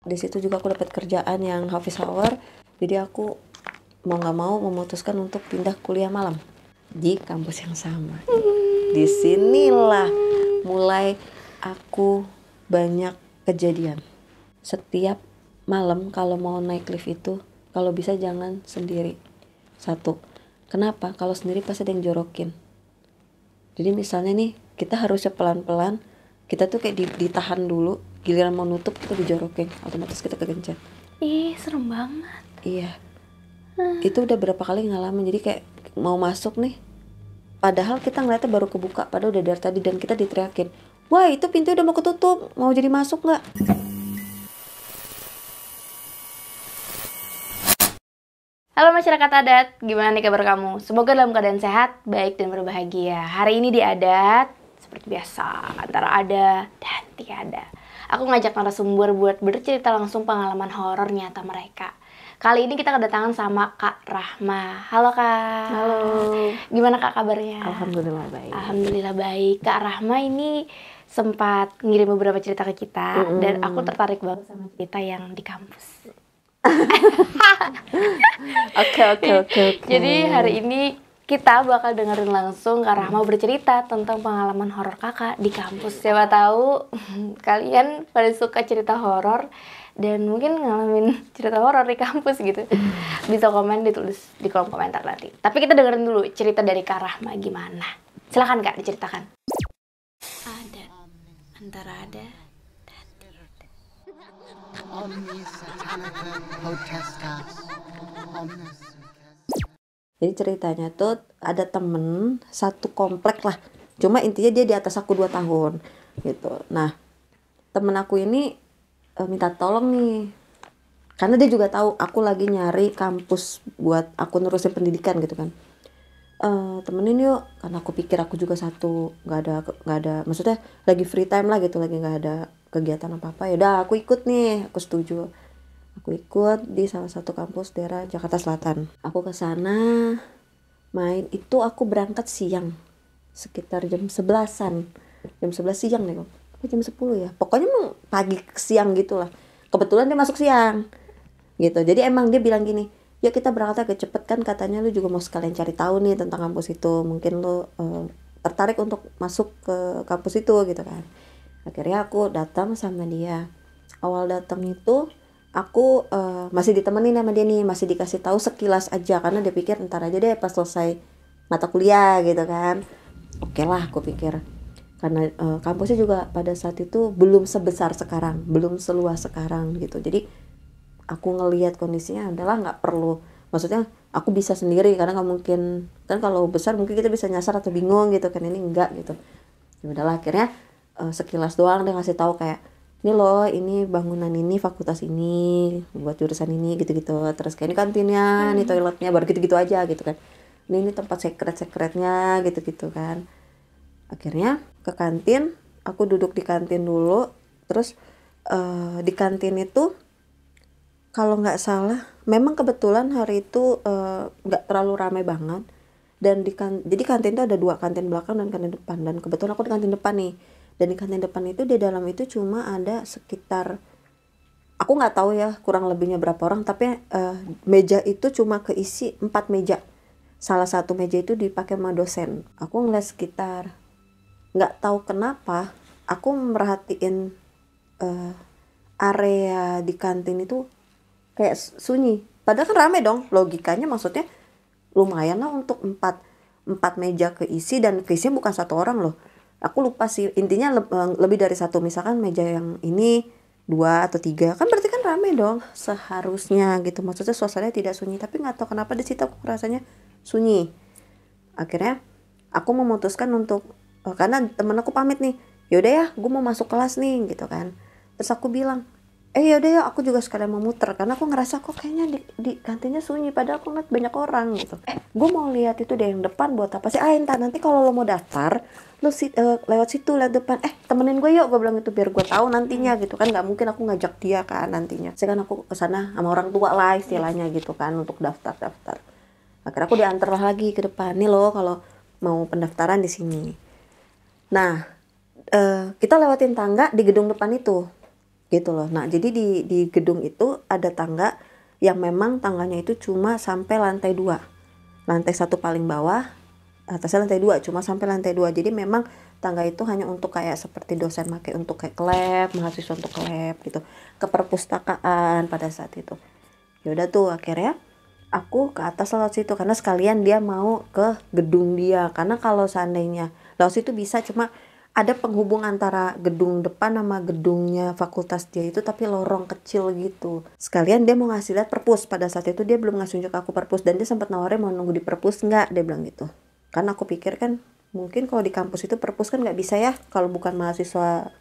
Di situ juga aku dapat kerjaan yang office hour, jadi aku mau nggak mau memutuskan untuk pindah kuliah malam di kampus yang sama. Disinilah mulai aku banyak kejadian. Setiap malam kalau mau naik lift itu, kalau bisa jangan sendiri. Satu, kenapa? Kalau sendiri pasti ada yang jorokin. Jadi misalnya nih, kita harusnya pelan-pelan, kita tuh kayak ditahan dulu, giliran mau nutup kita dijorokin, otomatis kita kegencet. Ih, serem banget. Iya, itu udah berapa kali ngalamin. Jadi kayak mau masuk nih, padahal kita ngeliatnya baru kebuka, padahal udah dari tadi, dan kita diteriakin, wah itu pintu udah mau ketutup, mau jadi masuk nggak? Halo masyarakat adat, gimana nih kabar kamu? Semoga dalam keadaan sehat, baik dan berbahagia. Hari ini di adat, seperti biasa, antara ada dan tiada. Aku ngajak narasumber buat bercerita langsung pengalaman horor nyata mereka. Kali ini kita kedatangan sama Kak Rahma. Halo Kak. Halo. Gimana Kak kabarnya? Alhamdulillah baik. Alhamdulillah baik. Kak Rahma ini sempat ngirim beberapa cerita ke kita, dan aku tertarik banget sama cerita yang di kampus. Oke. Jadi hari ini kita bakal dengerin langsung Kak Rahma bercerita tentang pengalaman horor kakak di kampus. Siapa tahu kalian pada suka cerita horor dan mungkin ngalamin cerita horor di kampus gitu. Bisa komen, ditulis di kolom komentar nanti. Tapi kita dengerin dulu cerita dari Kak Rahma gimana. Silakan Kak, diceritakan. Ada, antara ada. Omnis Satanica Potestas. Omnis. Jadi ceritanya tuh ada temen satu komplek lah, cuma intinya dia di atas aku 2 tahun gitu. Nah temen aku ini minta tolong nih, karena dia juga tahu aku lagi nyari kampus buat aku nerusin pendidikan gitu kan. Temenin yuk, karena aku pikir aku juga satu nggak ada maksudnya lagi free time lah gitu, lagi nggak ada kegiatan apa ya udah aku ikut nih, aku setuju. Aku ikut di salah satu kampus daerah Jakarta Selatan. Aku ke sana main itu, aku berangkat siang sekitar jam 11-an. Jam 11 siang deh kok. Jam 10 ya. Pokoknya emang pagi siang gitulah. Kebetulan dia masuk siang. Gitu. Jadi emang dia bilang gini, "Ya kita berangkat agak cepet kan, katanya lu juga mau sekalian cari tahu nih tentang kampus itu. Mungkin lu tertarik untuk masuk ke kampus itu gitu kan." Akhirnya aku datang sama dia. Awal datang itu aku masih ditemenin sama dia nih, masih dikasih tahu sekilas aja karena dia pikir ntar aja deh pas selesai mata kuliah gitu kan. Oke lah aku pikir, karena kampusnya juga pada saat itu belum sebesar sekarang, belum seluas sekarang gitu. Jadi aku ngelihat kondisinya adalah nggak perlu, maksudnya aku bisa sendiri karena nggak mungkin kan, kalau besar mungkin kita bisa nyasar atau bingung gitu kan, ini enggak gitu. Ya udahlah akhirnya sekilas doang dia ngasih tahu kayak, ini loh, ini bangunan ini fakultas ini buat jurusan ini gitu-gitu, terus kayak ini kantinnya, ini toiletnya, baru gitu-gitu aja gitu kan, ini tempat secretnya gitu-gitu kan. Akhirnya ke kantin, aku duduk di kantin dulu. Terus di kantin itu kalau nggak salah memang kebetulan hari itu nggak terlalu ramai banget, dan jadi kantin itu ada 2, kantin belakang dan kantin depan, dan kebetulan aku di kantin depan nih. Dan di kantin depan itu, di dalam itu cuma ada sekitar, aku nggak tahu ya kurang lebihnya berapa orang, tapi meja itu cuma keisi 4 meja. Salah satu meja itu dipakai sama dosen. Aku ngeliat sekitar, nggak tahu kenapa aku merhatiin area di kantin itu kayak sunyi. Padahal kan rame dong, logikanya maksudnya lumayan lah untuk 4 meja keisi, dan keisinya bukan 1 orang loh. Aku lupa sih, intinya lebih dari 1, misalkan meja yang ini 2 atau 3, kan berarti kan rame dong seharusnya gitu, maksudnya suasananya tidak sunyi. Tapi nggak tahu kenapa di situ aku rasanya sunyi. Akhirnya aku memutuskan untuk karena temen aku pamit nih, yaudah ya gue mau masuk kelas nih gitu kan. Terus aku bilang, yaudah ya aku juga sekalian mau muter, karena aku ngerasa kok kayaknya di kantinnya sunyi, padahal aku ngeliat banyak orang gitu. Gue mau lihat itu deh yang depan buat apa sih, entar nanti kalau lo mau daftar lu lewat situ, lewat depan, temenin gue yuk, gue bilang itu, biar gue tahu nantinya gitu kan. Nggak mungkin aku ngajak dia kan nantinya, saya kan aku kesana sama orang tua lah istilahnya gitu kan, untuk daftar. Akhirnya aku diantar lagi ke depan, nih lo kalau mau pendaftaran di sini. Nah kita lewatin tangga di gedung depan itu gitu loh. Nah jadi di gedung itu ada tangga yang memang tangganya itu cuma sampai lantai 2, lantai 1 paling bawah, atasnya lantai 2, cuma sampai lantai 2. Jadi memang tangga itu hanya untuk kayak seperti dosen pakai untuk kayak ke lab, mahasiswa untuk ke lab gitu, ke perpustakaan pada saat itu. Ya udah tuh akhirnya aku ke atas lewat situ karena sekalian dia mau ke gedung dia, karena kalau seandainya lewat situ bisa, cuma ada penghubung antara gedung depan sama gedungnya fakultas dia itu, tapi lorong kecil gitu. Sekalian dia mau ngasih lihat perpus, pada saat itu dia belum ngasih unjuk aku perpus, dan dia sempat nawarin mau nunggu di perpus nggak, dia bilang gitu. Karena aku pikir kan mungkin kalau di kampus itu perpus kan nggak bisa ya kalau bukan mahasiswa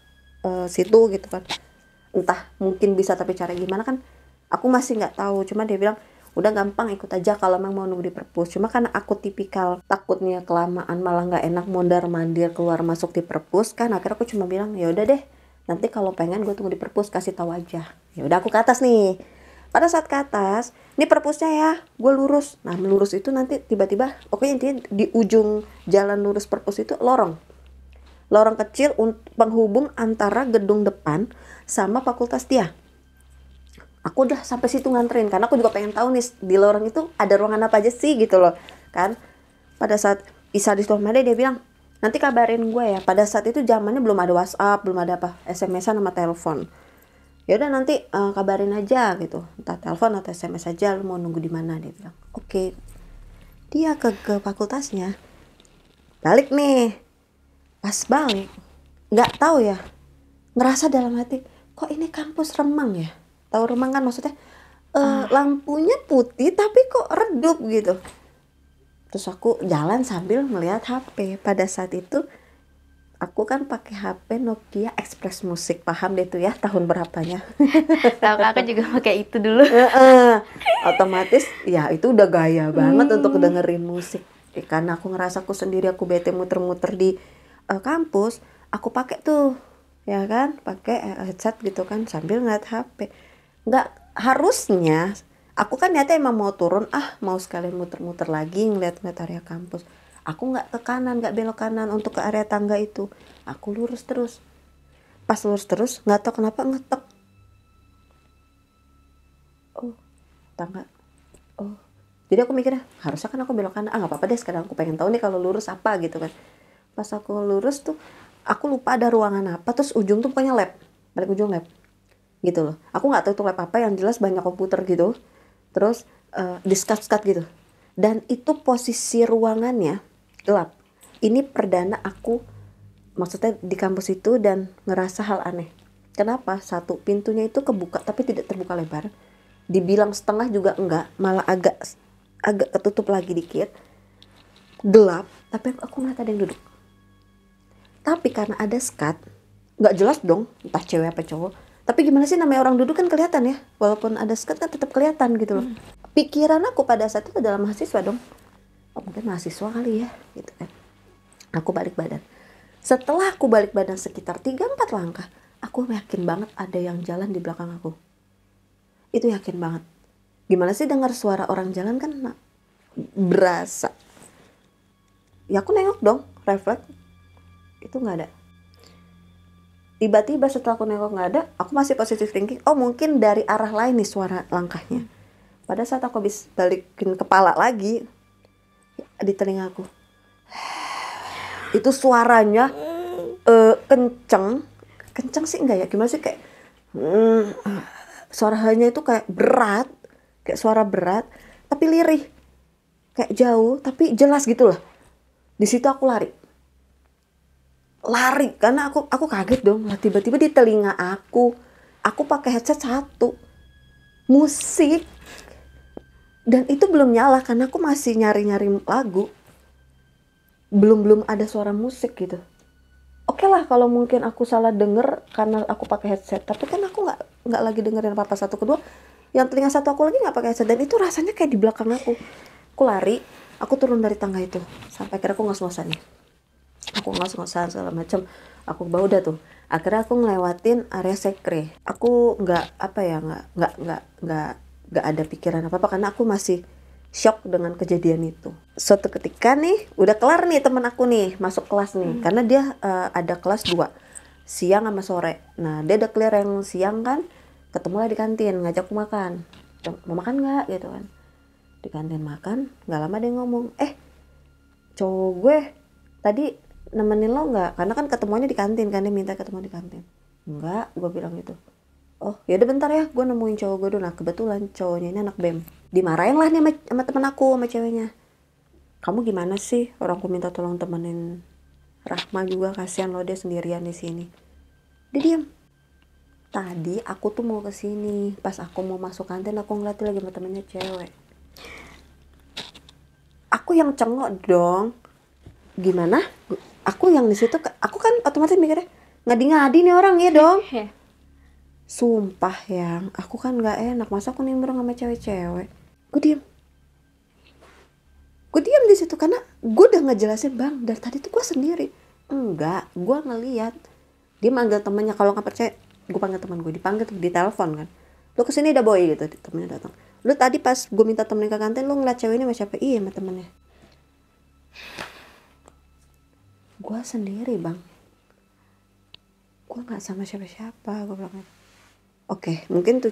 situ gitu kan, entah mungkin bisa tapi cara gimana kan aku masih nggak tahu. Cuma dia bilang udah gampang, ikut aja kalau memang mau nunggu di perpus. Cuma karena aku tipikal takutnya kelamaan malah nggak enak mondar mandir keluar masuk di perpus kan, akhirnya aku cuma bilang ya udah deh, nanti kalau pengen gue tunggu di perpus, kasih tahu aja. Ya udah aku ke atas nih. Pada saat ke atas, ini perpusnya ya, gue lurus. Nah lurus itu nanti tiba-tiba, oke intinya di ujung jalan lurus perpus itu lorong kecil penghubung antara gedung depan sama fakultas dia. Aku udah sampai situ nganterin karena aku juga pengen tahu nih di lorong itu ada ruangan apa aja sih gitu loh kan. Pada saat Isa di sekolah dia bilang nanti kabarin gue ya. Pada saat itu zamannya belum ada WhatsApp, belum ada apa SMS-an sama telepon. Ya udah nanti kabarin aja gitu, entah telepon atau SMS aja, lu mau nunggu di mana, dia bilang. Oke. Dia ke fakultasnya, balik nih. Pas balik nggak tahu ya, ngerasa dalam hati kok ini kampus remang ya. Tahu remang kan maksudnya lampunya putih tapi kok redup gitu. Terus aku jalan sambil melihat HP. Pada saat itu aku kan pakai HP Nokia Express Music, paham deh tuh ya tahun berapanya. Tahu kakak juga pakai itu dulu. Otomatis ya itu udah gaya banget untuk dengerin musik. Karena aku ngerasa aku sendiri, aku bete muter-muter di kampus, aku pakai tuh ya kan, pakai headset gitu kan sambil ngeliat HP. Nggak harusnya, aku kan niatnya emang mau turun, mau sekalian muter-muter lagi ngeliat-ngeliat area kampus. Aku nggak ke kanan, nggak belok kanan untuk ke area tangga itu, aku lurus terus. Pas lurus terus nggak tahu kenapa ngetek, tangga. Jadi aku mikirnya harusnya kan aku belok kanan, nggak apa-apa deh, sekarang aku pengen tahu nih kalau lurus apa gitu kan. Pas aku lurus tuh aku lupa ada ruangan apa, terus ujung tuh pokoknya lab, balik ujung lab gitu loh. Aku nggak tahu itu lab apa, yang jelas banyak komputer gitu, terus diskat-skat gitu, dan itu posisi ruangannya gelap. Ini perdana aku maksudnya di kampus itu dan ngerasa hal aneh. Kenapa? Satu, pintunya itu kebuka tapi tidak terbuka lebar, dibilang setengah juga enggak, malah agak ketutup lagi dikit, gelap, tapi aku ngeliat ada yang duduk. Tapi karena ada skat, nggak jelas dong entah cewek apa cowok, tapi gimana sih namanya orang duduk kan kelihatan ya, walaupun ada skat kan tetap kelihatan gitu loh. Pikiran aku pada saat itu adalah mahasiswa dong, mungkin mahasiswa kali ya gitu kan. Aku balik badan. Setelah aku balik badan sekitar 3-4 langkah, aku yakin banget ada yang jalan di belakang aku. Itu yakin banget. Gimana sih dengar suara orang jalan kan berasa. Ya aku nengok dong, refleks. Itu nggak ada. Tiba-tiba setelah aku nengok nggak ada, aku masih positive thinking, mungkin dari arah lain nih suara langkahnya. Pada saat aku habis balikin kepala lagi di telinga aku, itu suaranya kenceng sih enggak ya, gimana sih, kayak suaranya itu kayak berat, kayak suara berat tapi lirih, kayak jauh tapi jelas gitu loh. Di situ aku lari karena aku kaget dong lah, tiba-tiba di telinga aku pakai headset satu, musik, dan itu belum nyala karena aku masih nyari-nyari lagu, belum ada suara musik gitu. Oke lah kalau mungkin aku salah denger karena aku pakai headset, tapi kan aku nggak lagi dengerin apa-apa. Satu, kedua, yang telinga satu aku lagi nggak pakai headset, dan itu rasanya kayak di belakang aku. Aku lari, aku turun dari tangga itu sampai akhirnya aku ngos-ngosan nih. Aku ngos-ngosan segala macam, aku bawa udah tuh. Akhirnya aku ngelewatin area sekre. Aku nggak ada pikiran apa-apa karena aku masih shock dengan kejadian itu. Suatu ketika nih udah kelar nih teman aku nih masuk kelas nih, karena dia ada kelas 2. siang sama sore. Nah dia udah clear yang siang kan, ketemulah di kantin, ngajak aku makan, mau makan nggak gitu kan. Di kantin makan, nggak lama dia ngomong, cowok gue tadi nemenin lo nggak, karena kan ketemuannya di kantin kan, dia minta ketemu di kantin. Enggak, gue bilang gitu. Oh ya udah bentar ya, gue nemuin cowok gue dulu. Nah kebetulan cowoknya ini anak BEM, dimarahin lah nih sama temen aku, sama ceweknya. Kamu gimana sih, orang aku minta tolong temenin Rahma juga, kasihan lo dia sendirian di sini. Dia diem. Tadi aku tuh mau kesini, pas aku mau masuk kantin aku ngeliatin lagi sama temennya cewek. Aku yang cengok dong. Gimana? Aku yang di situ, aku kan otomatis mikirnya ngadi-ngadi nih orang ya dong. Sumpah yang, aku kan nggak enak, masa aku nimbrung sama cewek-cewek. Gue diam di situ karena gue udah ngejelasin, bang dari tadi tuh gue sendiri. Enggak, gue ngeliat dia manggil temennya. Kalau nggak percaya, gue panggil teman gue, dipanggil di telepon kan. Lu kesini udah boy gitu, temennya datang. Lu tadi pas gue minta temenin ke kantin, lu ngeliat cewek ini sama siapa? Iya sama temennya. Gue sendiri bang, gue nggak sama siapa-siapa, gue bilang. Oke, mungkin tuh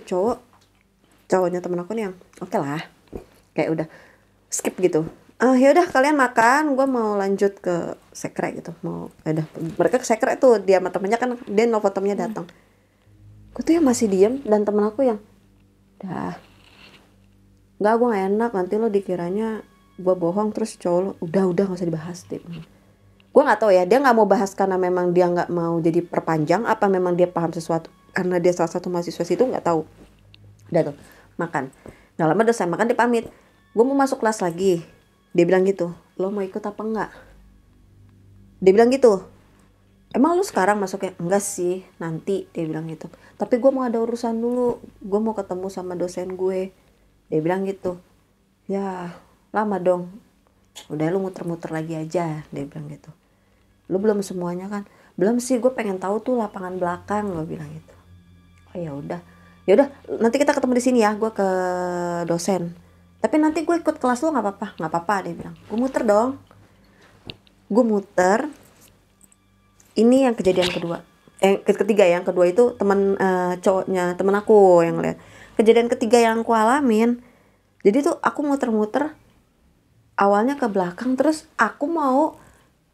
cowoknya temen aku nih yang oke lah, kayak udah skip gitu. Ya udah kalian makan, gue mau lanjut ke sekre gitu. Mau udah mereka ke sekre tuh, dia sama temennya kan, dia nelfon temennya datang. Gue tuh yang masih diem, dan temen aku yang dah nggak, gue nggak enak nanti lo dikiranya gue bohong terus cowok lo. Udah nggak usah dibahas deh. Gue nggak tahu ya, dia nggak mau bahas karena memang dia nggak mau jadi perpanjang, apa memang dia paham sesuatu karena dia salah satu mahasiswa situ, nggak tahu. Udah tuh makan, nggak lama udah saya makan, dia pamit, gue mau masuk kelas lagi. Dia bilang gitu, lo mau ikut apa enggak? Dia bilang gitu. Emang lu sekarang masuknya? Enggak sih, nanti, dia bilang gitu. Tapi gue mau ada urusan dulu, gue mau ketemu sama dosen gue. Dia bilang gitu. Ya lama dong, udah lu muter-muter lagi aja, dia bilang gitu. Lu belum semuanya kan? Belum sih, gue pengen tahu tuh lapangan belakang, gue bilang gitu. Oh ya udah nanti kita ketemu di sini ya, gue ke dosen. Tapi nanti gue ikut kelas lu nggak apa-apa? Nggak apa-apa, dia bilang. Gue muter dong. Gue muter. Ini yang kejadian kedua. Ketiga, yang kedua itu teman cowoknya teman aku yang lihat. Kejadian ketiga yang aku alamin. Jadi tuh aku muter-muter. Awalnya ke belakang, terus aku mau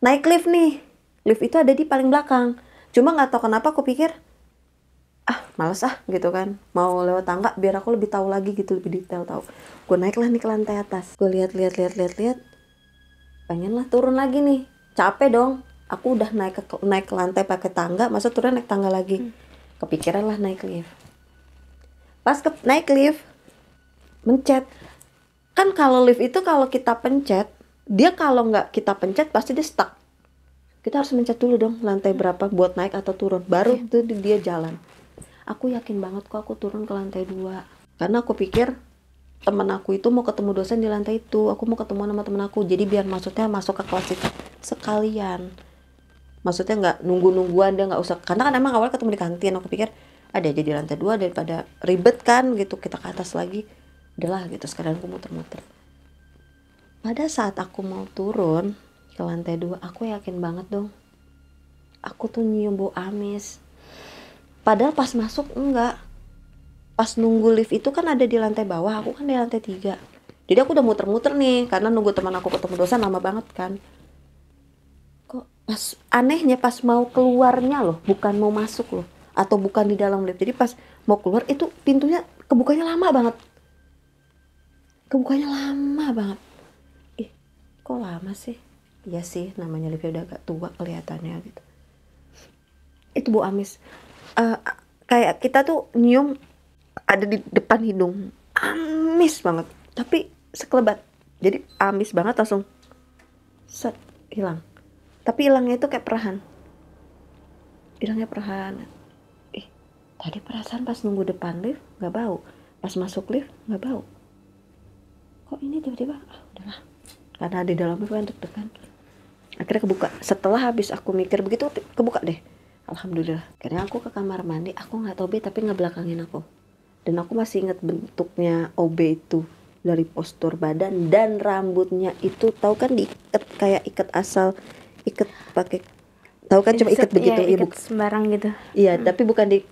naik lift nih. Lift itu ada di paling belakang. Cuma nggak tahu kenapa aku pikir, males gitu kan, mau lewat tangga biar aku lebih tahu lagi gitu, lebih detail tahu. Gue naiklah nih ke lantai atas, gue lihat, pengen lah turun lagi nih, capek dong, aku udah naik ke lantai pakai tangga, masa turun naik tangga lagi. Kepikiran lah naik lift. Pas naik lift, mencet kan, kalau lift itu kalau kita pencet, dia kalau nggak kita pencet pasti dia stuck. Kita harus mencet dulu dong lantai berapa buat naik atau turun, baru tuh dia jalan. Aku yakin banget kok aku turun ke lantai 2. Karena aku pikir temen aku itu mau ketemu dosen di lantai itu. Aku mau ketemu sama temen aku. Jadi biar maksudnya masuk ke kelas itu sekalian. Maksudnya nggak nunggu-nungguan, dia nggak usah. Karena kan emang awal ketemu di kantin. Aku pikir ada aja di lantai 2 daripada ribet kan gitu. Kita ke atas lagi. Udahlah gitu, sekalian aku muter-muter. Pada saat aku mau turun ke lantai 2, aku yakin banget dong. Aku tuh nyium bau amis. Padahal pas masuk enggak. Pas nunggu lift itu kan ada di lantai bawah, aku kan di lantai 3. Jadi aku udah muter-muter nih, karena nunggu teman aku ketemu dosen lama banget kan. Kok pas anehnya pas mau keluarnya loh, bukan mau masuk loh, atau bukan di dalam lift. Jadi pas mau keluar itu pintunya kebukanya lama banget. Kok lama sih? Iya sih, namanya liftnya udah agak tua kelihatannya gitu. Itu bau amis. Kayak kita tuh nyium ada di depan hidung, amis banget, tapi sekelebat, jadi amis banget, langsung set hilang. Tapi hilangnya itu kayak perlahan, tadi perasaan pas nunggu depan lift nggak bau, pas masuk lift nggak bau, kok ini tiba-tiba udahlah, karena di dalam lift kan deg-degan. Akhirnya kebuka. Setelah habis aku mikir begitu, kebuka deh. Alhamdulillah. Akhirnya aku ke kamar mandi. Aku nggak tahu tapi ngebelakangin aku. Dan aku masih ingat bentuknya OB itu, dari postur badan dan rambutnya itu, tahu kan diikat kayak ikat asal, ikat pakai tahu kan, cuma ikat begitu. Iya, Iya, ikat sembarang gitu. iya, tapi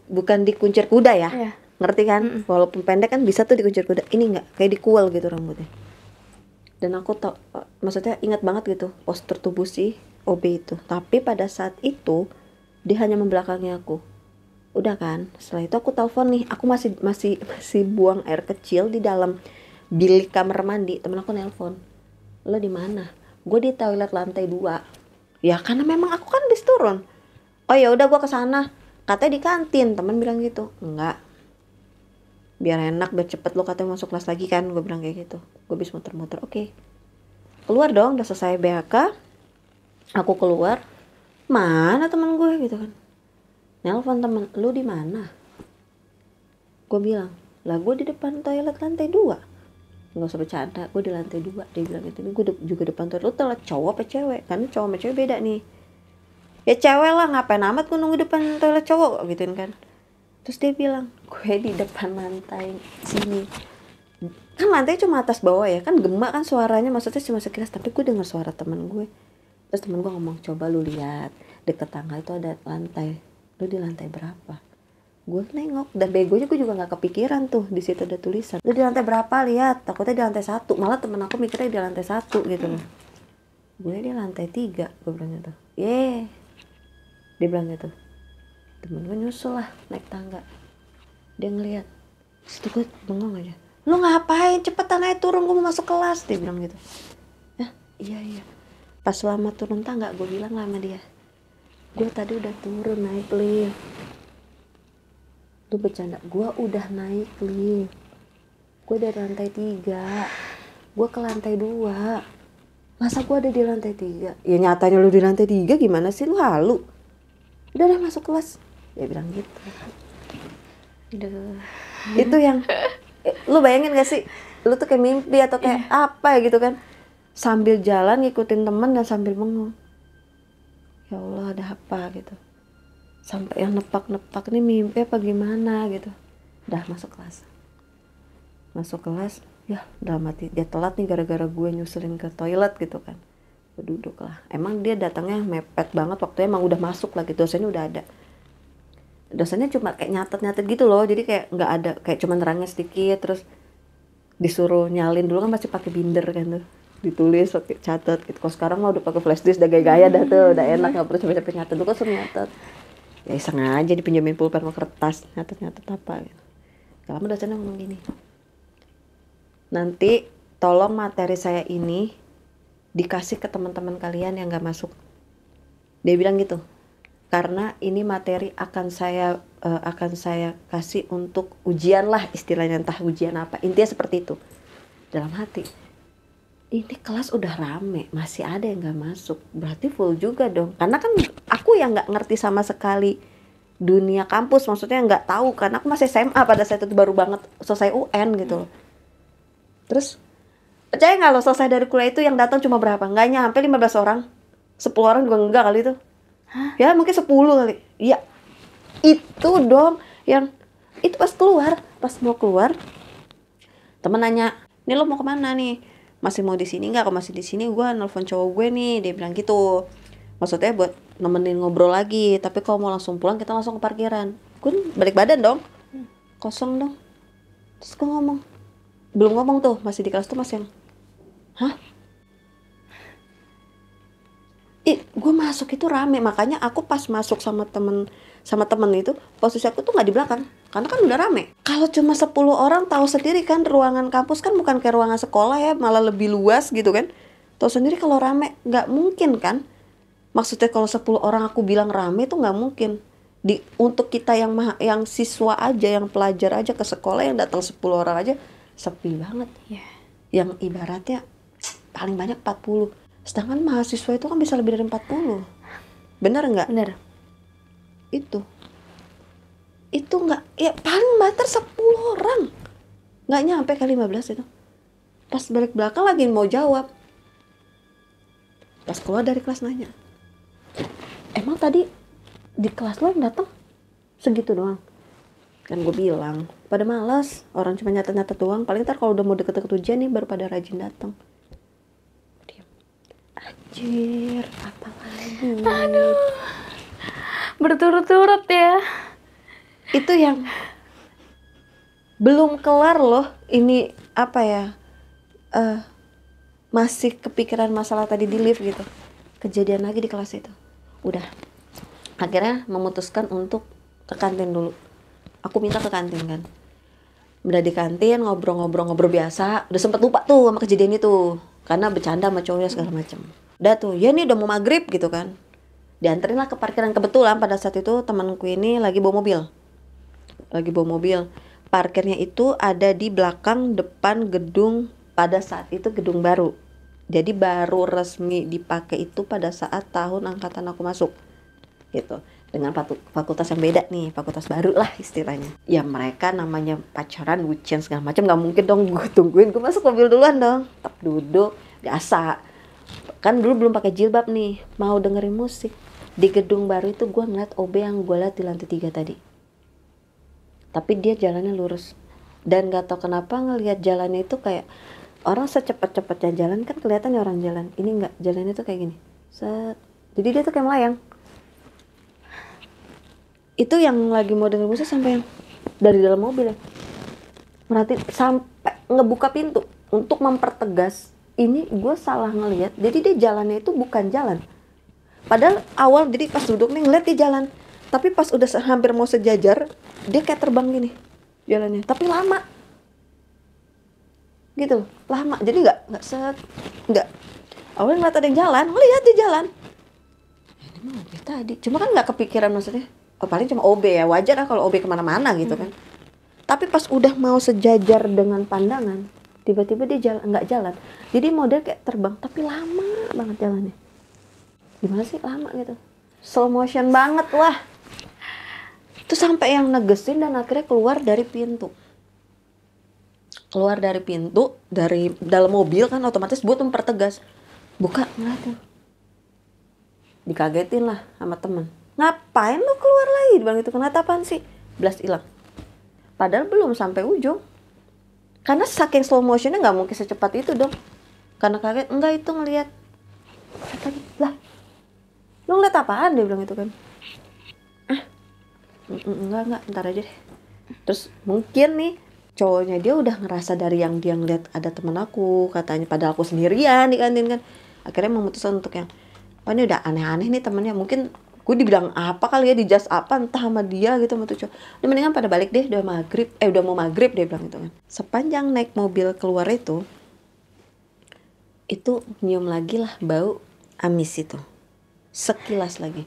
bukan dikuncir kuda ya. Iya. Ngerti kan? Walaupun pendek kan bisa tuh dikuncir kuda. Ini enggak, kayak dikuel gitu rambutnya. Dan aku tau, maksudnya ingat banget gitu postur tubuh si OB itu. Tapi pada saat itu dia hanya membelakangi aku. Udah kan, setelah itu aku telepon nih, aku masih buang air kecil di dalam bilik kamar mandi. Temen aku nelpon, lo di mana? Gue di toilet lantai 2. Ya karena memang aku kan habis turun. Oh ya udah, gue kesana. Katanya di kantin, temen bilang gitu. Enggak, biar enak, biar cepet, lo katanya masuk kelas lagi kan, gue bilang kayak gitu. Gue habis muter-muter. Oke. Keluar dong, udah selesai BHK. Aku keluar, mana temen gue gitu kan. Nelpon temen, lu di mana? Gue bilang, lah gue di depan toilet lantai 2. Nggak usah bercanda, gue di lantai 2. Dia bilang gitu, ini gue juga depan toilet. Lu telat cowok apa cewek? Karena cowok sama cewek beda nih. Ya cewek lah, ngapain amat gue nunggu depan toilet cowok gituin kan. Terus dia bilang, gue di depan lantai sini. Kan lantai cuma atas bawah ya, kan gemak kan suaranya, maksudnya cuma sekilas. Tapi gue dengar suara temen gue. Terus temen gue ngomong, coba lu lihat, deket tangga itu ada lantai. Lu di lantai berapa? Gue nengok, dan begonya gue juga nggak kepikiran tuh, di situ ada tulisan, lu di lantai berapa, lihat, takutnya di lantai 1. Malah temen aku mikirnya di lantai 1 gitu loh. Gue di lantai 3, gue bilang gitu. Dia bilang gitu. Temen gue nyusul lah naik tangga. Dia ngeliat, situ gue bengong aja. Lu ngapain, cepetan aja turun, gue mau masuk kelas. Dia bilang gitu. Iya. Pas lama turun tangga, gue bilang lah sama dia, gue tadi udah turun naik lift. Lu bercanda, gue udah naik lift. Gue dari lantai 3, gue ke lantai 2. Masa gue ada di lantai 3? Ya nyatanya lu di lantai 3, gimana sih, lu halu. Udah masuk kelas. Dia bilang gitu. Aduh. Itu yang lu bayangin gak sih, lu tuh kayak mimpi atau kayak apa gitu kan, sambil jalan ngikutin temen dan sambil bengong. Ya Allah, ada apa gitu. Sampai yang nepak-nepak, nih mimpi apa gimana gitu. Udah masuk kelas, ya dalam hati dia telat nih gara-gara gue nyusulin ke toilet gitu kan. Gue duduk lah, emang dia datangnya mepet banget, waktunya emang udah masuk lah gitu, dosennya udah ada. Dosennya cuma kayak nyatet gitu loh, jadi kayak nggak ada, kayak cuma nerangnya sedikit, terus disuruh nyalin dulu kan, pasti pakai binder kan tuh, ditulis pakai catat gitu. Kalau sekarang mah udah pakai flash disk, udah gaya-gaya dah tuh, udah enak, nggak perlu capek-capek nyatet. Dulu kan suruh nyatet, ya iseng aja dipinjemin pulpen sama kertas, nyatet apa gitu. Gak lama dosennya ngomong gini, nanti tolong materi saya ini dikasih ke teman-teman kalian yang nggak masuk. Dia bilang gitu, karena ini materi akan saya kasih untuk ujian lah istilahnya, entah ujian apa, intinya seperti itu. Dalam hati, ini kelas udah rame, masih ada yang nggak masuk, berarti full juga dong. Karena kan aku yang nggak ngerti sama sekali dunia kampus, maksudnya nggak tahu, karena aku masih SMA pada saat itu, baru banget selesai UN gitu loh. Terus percaya nggak lo, selesai dari kuliah itu yang datang cuma berapa? Nggak nyampe 15 orang, 10 orang juga enggak kali itu. Ya mungkin 10 kali. Ya itu dong yang itu. Pas mau keluar temen nanya, nih lo mau kemana nih, masih mau di sini nggak? Kalau masih di sini gue nelfon cowok gue nih. Dia bilang gitu, maksudnya buat nemenin ngobrol lagi, tapi kalau mau langsung pulang kita langsung ke parkiran. Gue balik badan dong, kosong dong. Terus gue belum ngomong tuh, masih di kelas tuh masih yang gue masuk itu rame. Makanya aku pas masuk sama temen itu, posisi aku tuh nggak di belakang, karena kan udah rame. Kalau cuma 10 orang, tahu sendiri kan, ruangan kampus kan bukan kayak ruangan sekolah ya, malah lebih luas gitu kan. Tahu sendiri kalau rame, nggak mungkin kan. Maksudnya kalau 10 orang aku bilang rame tuh nggak mungkin. Untuk kita yang siswa aja, yang pelajar aja ke sekolah, yang datang 10 orang aja sepi banget. Yang ibaratnya paling banyak 40. Sedangkan mahasiswa itu kan bisa lebih dari 40. Bener nggak? Bener. Itu nggak, ya paling banter 10 orang. Nggak nyampe kali 15 itu. Pas balik belakang lagi mau jawab, pas keluar dari kelas nanya, emang tadi di kelas lo yang datang segitu doang? Kan gue bilang, pada malas, orang cuma nyatet-nyatet doang. Paling ntar kalau udah mau deket-deket ujian nih, baru pada rajin datang. Anjir, apa lagi? Aduh. Berturut-turut ya. Itu yang belum kelar loh, ini apa ya, masih kepikiran masalah tadi di lift gitu, kejadian lagi di kelas itu. Udah, akhirnya memutuskan untuk ke kantin dulu. Aku minta ke kantin kan, udah di kantin ngobrol biasa, udah sempet lupa tuh sama kejadian itu karena bercanda sama cowoknya segala macam. Udah tuh, ya nih udah mau maghrib gitu kan, dianterin lah ke parkiran. Kebetulan pada saat itu temanku ini lagi bawa mobil. Parkirnya itu ada di belakang depan gedung, pada saat itu gedung baru, jadi baru resmi dipakai itu pada saat tahun angkatan aku masuk gitu, dengan fakultas yang beda nih, fakultas baru lah istilahnya. Ya mereka namanya pacaran, bucin segala macam, nggak mungkin dong gue tungguin, gue masuk mobil duluan dong, tetap duduk biasa kan, dulu belum pakai jilbab nih, mau dengerin musik. Di gedung baru itu gue ngeliat OB yang gue liat di lantai 3 tadi, tapi dia jalannya lurus, dan gak tau kenapa ngelihat jalannya itu kayak orang secepat-cepatnya jalan kan kelihatannya orang jalan, ini enggak, jalannya tuh kayak gini, set. Jadi dia tuh kayak melayang. Itu yang lagi mau denger musik sampai yang dari dalam mobil ya, merhatiin sampai ngebuka pintu untuk mempertegas ini gue salah ngelihat. Jadi dia jalannya itu bukan jalan, padahal awal jadi pas duduk nih ngeliat dia jalan, tapi pas udah hampir mau sejajar dia kayak terbang gini jalannya, tapi lama gitu, lama. Jadi nggak awalnya ngeliat ada yang jalan, ngeliat dia jalan, ini mah OB tadi, cuma kan nggak kepikiran, maksudnya oh paling cuma OB ya, wajar lah kalau OB kemana-mana gitu kan. Tapi pas udah mau sejajar dengan pandangan, tiba-tiba dia nggak jalan, jadi model kayak terbang tapi lama banget jalannya. Gimana sih lama gitu, slow motion banget lah. Itu sampai yang negesin dan akhirnya keluar dari pintu, dari dalam mobil kan, otomatis buat mempertegas, buka ngeliatin, dikagetin lah sama temen. Ngapain lu keluar lagi bang, itu kenapa apaan sih, blast hilang. Padahal belum sampai ujung, karena saking slow motionnya nggak mungkin secepat itu dong. Karena kaget, enggak itu ngelihat tadi lah, lu ngeliat apaan, dia bilang itu kan. Enggak, ntar aja deh. Terus mungkin nih cowoknya dia udah ngerasa dari yang dia ngeliat ada temen aku katanya, padahal aku sendirian di kantin kan. Akhirnya memutuskan untuk yang, oh ini udah aneh-aneh nih temennya, mungkin gue dibilang apa kali ya, dijudge apa entah sama dia gitu sama tuh cowok. Udah mendingan pada balik deh, udah mau maghrib dia bilang itu kan. Sepanjang naik mobil keluar itu nyium lagi lah bau amis itu, sekilas lagi.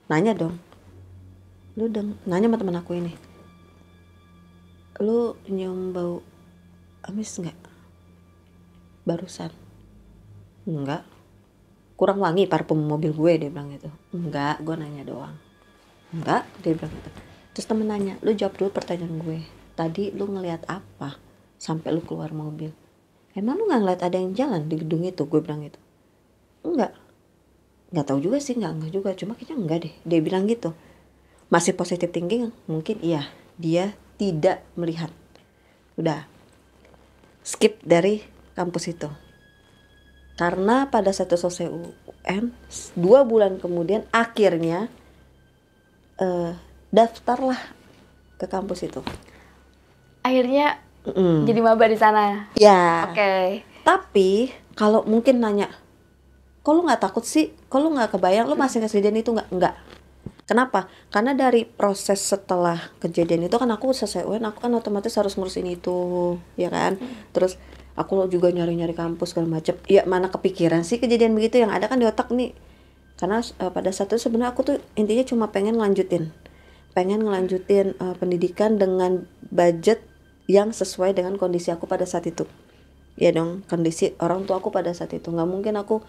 Nanya dong, nanya sama temen aku ini, lu nyium bau amis nggak barusan? Enggak, kurang wangi parfum mobil gue, dia bilang gitu. Enggak, gue nanya doang. Enggak, dia bilang gitu. Terus temen nanya, lu jawab dulu pertanyaan gue, tadi lu ngelihat apa sampai lu keluar mobil? Emang lu nggak ngeliat ada yang jalan di gedung itu? Gue bilang gitu. Enggak tahu juga sih, enggak juga, cuma kayaknya enggak deh, dia bilang gitu. Masih positive thinking, mungkin iya, dia tidak melihat. Udah, skip dari kampus itu. Karena pada saat itu selesai UN, 2 bulan kemudian akhirnya daftarlah ke kampus itu. Akhirnya jadi maba di sana. Ya. Oke. Tapi kalau mungkin nanya, kok lu nggak takut sih? Kok lu nggak kebayang? Lu masih kejadian itu nggak? Enggak. Kenapa? Karena dari proses setelah kejadian itu kan aku selesai UN, aku kan otomatis harus ngurusin itu, ya kan? Terus aku juga nyari-nyari kampus segala macem. Ya mana kepikiran sih kejadian begitu, yang ada kan di otak nih. Karena pada saat itu sebenarnya aku tuh intinya cuma pengen ngelanjutin pendidikan dengan budget yang sesuai dengan kondisi aku pada saat itu. Ya dong, kondisi orang tua aku pada saat itu. Nggak mungkin aku,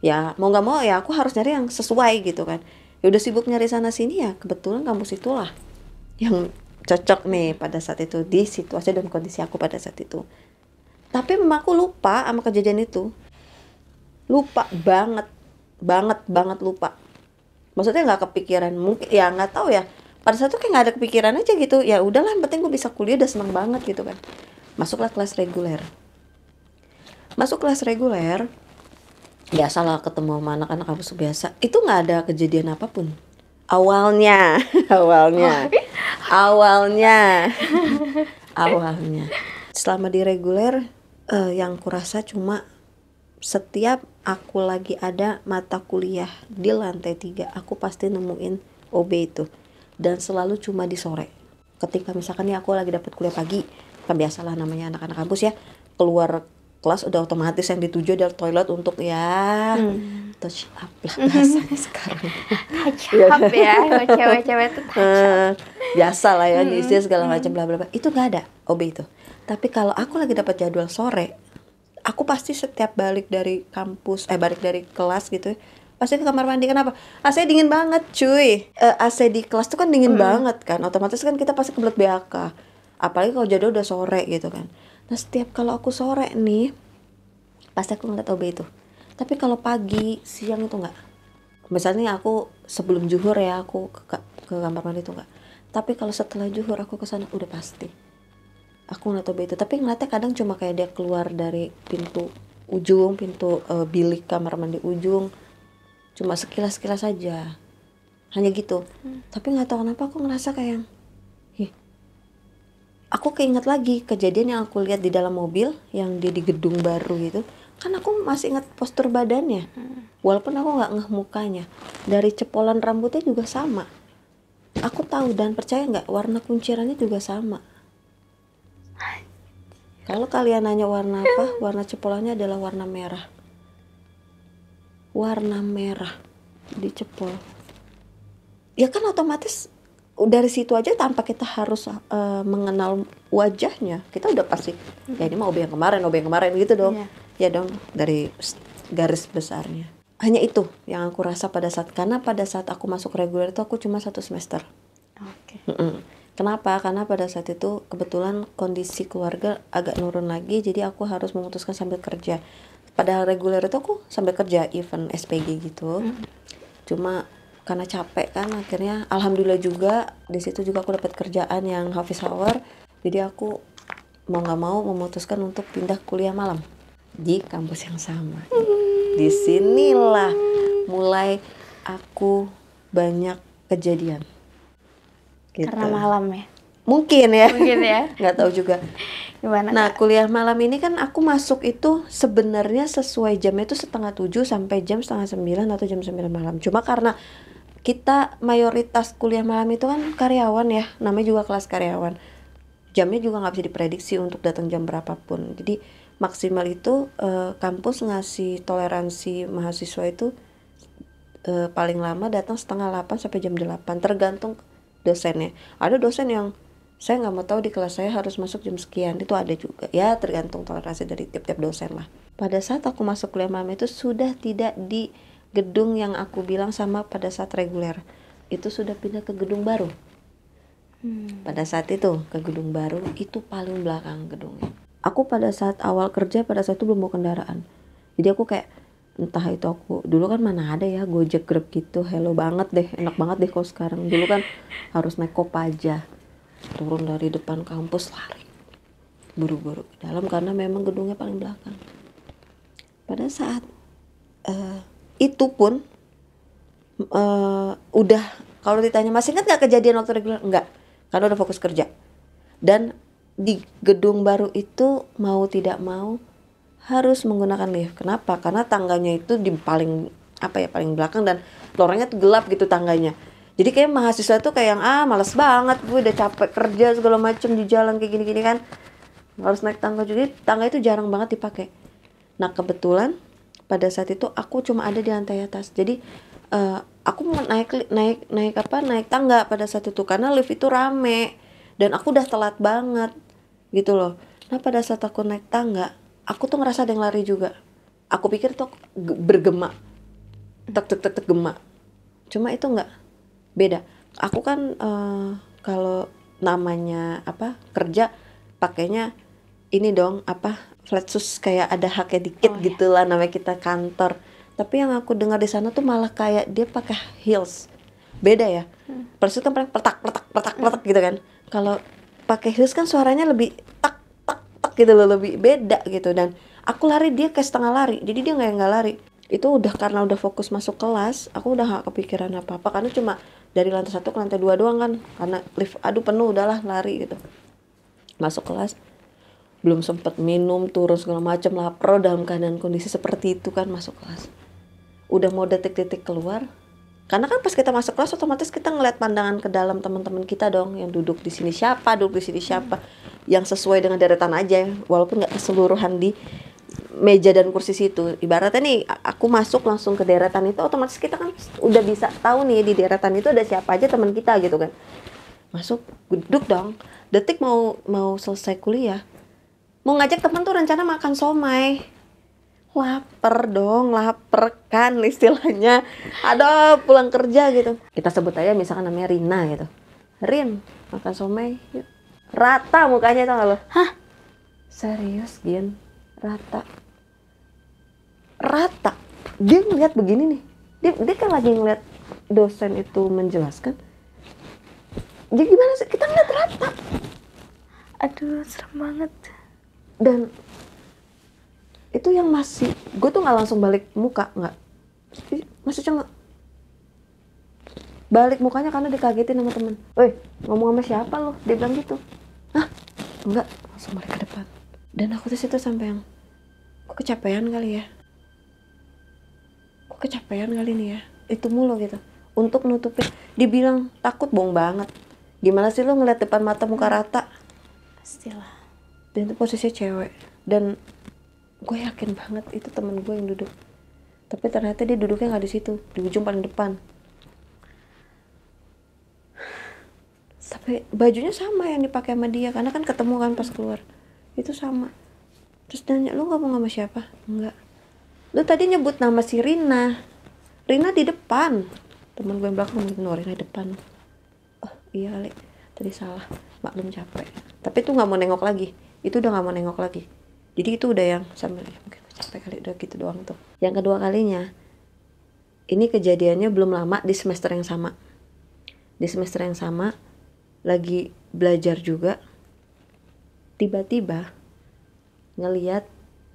ya mau nggak mau ya aku harus nyari yang sesuai gitu kan. Ya udah sibuk nyari sana sini, ya kebetulan kampus itulah yang cocok nih pada saat itu di situasi dan kondisi aku pada saat itu. Tapi memang aku lupa sama kejadian itu, lupa banget lupa. Maksudnya nggak kepikiran, mungkin ya nggak tahu ya, pada saat itu kayak nggak ada kepikiran aja gitu. Ya udahlah, yang penting gue bisa kuliah, udah seneng banget gitu kan. Masuk kelas reguler, biasalah ketemu sama anak-anak kampus biasa. Itu nggak ada kejadian apapun, Awalnya selama di reguler yang kurasa cuma setiap aku lagi ada mata kuliah di lantai 3 aku pasti nemuin OB itu, dan selalu cuma di sore. Ketika misalkan nih aku lagi dapat kuliah pagi, kan biasalah namanya anak-anak kampus ya, keluar kelas udah otomatis yang dituju adalah toilet untuk ya touch up lah bahasanya sekarang. Cakep ya, cewek-cewek tuh Biasa lah ya diisi segala macam bla bla bla. Itu nggak ada OB itu. Tapi kalau aku lagi dapat jadwal sore, aku pasti setiap balik dari kampus, balik dari kelas gitu, pasti ke kamar mandi. Kenapa? AC dingin banget cuy. AC di kelas tuh kan dingin banget kan, otomatis kan kita pasti kebelet BAK. Apalagi kalau jadwal udah sore gitu kan. Nah setiap kalau aku sore nih, pasti aku ngeliat OB itu. Tapi kalau pagi, siang itu enggak. Misalnya aku sebelum zuhur ya, aku ke kamar mandi itu enggak. Tapi kalau setelah zuhur aku ke sana udah pasti aku ngeliat OB itu. Tapi ngeliatnya kadang cuma kayak dia keluar dari pintu ujung, pintu bilik kamar mandi ujung, cuma sekilas-sekilas saja, hanya gitu. Tapi nggak tahu kenapa aku ngerasa kayak aku keinget lagi kejadian yang aku lihat di dalam mobil yang dia di gedung baru gitu. Kan aku masih ingat postur badannya, walaupun aku nggak ngeh mukanya. Dari cepolan rambutnya juga sama. Aku tahu dan percaya nggak, warna kuncirannya juga sama. Kalau kalian nanya warna apa, warna cepolannya adalah warna merah. Warna merah di cepol. Ya kan otomatis dari situ aja tanpa kita harus mengenal wajahnya, kita udah pasti ya ini mah OB yang kemarin gitu dong. Ya dong, dari garis besarnya. Hanya itu yang aku rasa pada saat, karena pada saat aku masuk reguler itu aku cuma 1 semester. Kenapa? Karena pada saat itu kebetulan kondisi keluarga agak nurun lagi, jadi aku harus memutuskan sambil kerja. Padahal reguler itu aku sambil kerja event SPG gitu. Cuma karena capek kan, akhirnya alhamdulillah juga di situ juga aku dapat kerjaan yang office hour. Jadi aku mau nggak mau memutuskan untuk pindah kuliah malam di kampus yang sama. Disinilah mulai aku banyak kejadian. Gitu. karena malam ya. Mungkin ya. Nggak tahu juga. Gimana? Nah, kuliah malam ini kan aku masuk itu sebenarnya sesuai jamnya itu 6:30 sampai jam 8:30 atau jam 9 malam. Cuma karena kita mayoritas kuliah malam itu kan karyawan ya, namanya juga kelas karyawan. Jamnya juga nggak bisa diprediksi untuk datang jam berapapun. Jadi maksimal itu kampus ngasih toleransi mahasiswa itu paling lama datang 7:30 sampai jam 8, tergantung dosennya. Ada dosen yang saya nggak mau tahu di kelas saya harus masuk jam sekian, itu ada juga ya, tergantung toleransi dari tiap-tiap dosen lah. Pada saat aku masuk kuliah malam itu sudah tidak di gedung yang aku bilang sama pada saat reguler, itu sudah pindah ke gedung baru. Pada saat itu ke gedung baru itu paling belakang gedungnya. Aku pada saat awal kerja pada saat itu belum bawa kendaraan, jadi aku kayak entah itu aku dulu kan mana ada ya Gojek Grab gitu, hello banget deh, enak banget deh kalau sekarang. Dulu kan harus naik Kopaja, turun dari depan kampus lari buru-buru ke dalam karena memang gedungnya paling belakang. Pada saat itu pun udah, kalau ditanya masih ingat nggak kejadian waktu reguler, enggak, karena udah fokus kerja. Dan di gedung baru itu mau tidak mau harus menggunakan lift. Kenapa? Karena tangganya itu di paling paling belakang dan lorongnya tuh gelap gitu tangganya. Jadi kayak mahasiswa tuh kayak yang males banget, gue udah capek kerja segala macem di jalan kayak gini-gini kan, harus naik tangga juga. Tangga itu jarang banget dipakai. Nah kebetulan pada saat itu aku cuma ada di lantai atas, jadi aku mau naik tangga pada saat itu karena lift itu rame dan aku udah telat banget gitu loh. Nah pada saat aku naik tangga, aku tuh ngerasa ada yang lari juga. Aku pikir tuh bergema, tek gema. Cuma itu enggak, beda. Aku kan kalau namanya kerja pakainya ini dong flat shoes, kayak ada haknya dikit gitulah, namanya kita kantor. Tapi yang aku dengar di sana tuh malah kayak dia pakai heels. Beda ya. Flat shoes kan paling petak gitu kan. Kalau pakai heels kan suaranya lebih tak gitu loh, lebih beda gitu. Dan aku lari, dia kayak setengah lari, jadi dia nggak lari. Itu udah karena udah fokus masuk kelas, aku udah nggak kepikiran apa-apa karena cuma dari lantai 1 ke lantai 2 doang kan, karena lift aduh penuh, udahlah lari gitu. Masuk kelas, belum sempet minum, turun segala macam, lapar dalam keadaan kondisi seperti itu kan, masuk kelas. Udah mau detik-detik keluar, karena kan pas kita masuk kelas otomatis kita ngeliat pandangan ke dalam teman-teman kita dong, yang duduk di sini siapa, duduk di sini siapa, yang sesuai dengan deretan aja, walaupun nggak keseluruhan di meja dan kursi situ. Ibaratnya nih aku masuk langsung ke deretan itu, otomatis kita kan udah bisa tahu nih di deretan itu ada siapa aja teman kita gitu kan. Masuk, duduk dong. Detik mau selesai kuliah, mau ngajak teman tuh rencana makan somai. Laper dong, laper kan istilahnya. Ada pulang kerja gitu. Kita sebut aja misalkan namanya Rina gitu. Rin, makan somai yuk. Rata mukanya, tau gak lo? Hah? Serius, Gin? Rata. Dia ngeliat begini nih. Dia kan lagi ngeliat dosen itu menjelaskan. Jadi gimana sih? Kita ngeliat rata. Aduh, serem banget. Dan itu yang masih, gue tuh nggak langsung balik muka, nggak, masih cuma balik mukanya karena dikagetin sama temen. Woi, ngomong sama siapa lo? Dia bilang gitu. Hah? Enggak, langsung balik ke depan. Dan aku tuh situ sampai yang, kok kecapean kali ya? Kok kecapean kali nih ya? Itu mulu gitu. Untuk nutupin, dibilang takut, bohong banget. Gimana sih lo ngeliat depan mata muka rata? Pastilah. Dan itu posisinya cewek. Dan gue yakin banget itu temen gue yang duduk, tapi ternyata dia duduknya nggak di situ, di ujung paling depan. Tapi bajunya sama yang dipakai sama dia, karena kan ketemu kan pas keluar, itu sama. Terus nanya, lu ngomong sama siapa? Enggak. Lu tadi nyebut nama si Rina di depan. Temen gue yang belakang ngomongin, Rina di depan. Oh iya kali, tadi salah, maklum capek. Tapi tuh nggak mau nengok lagi, itu udah nggak mau nengok lagi. Jadi itu udah yang sambil mungkin capek kali, udah gitu doang tuh. Yang kedua kalinya, ini kejadiannya belum lama di semester yang sama. Di semester yang sama, lagi belajar juga, tiba-tiba ngeliat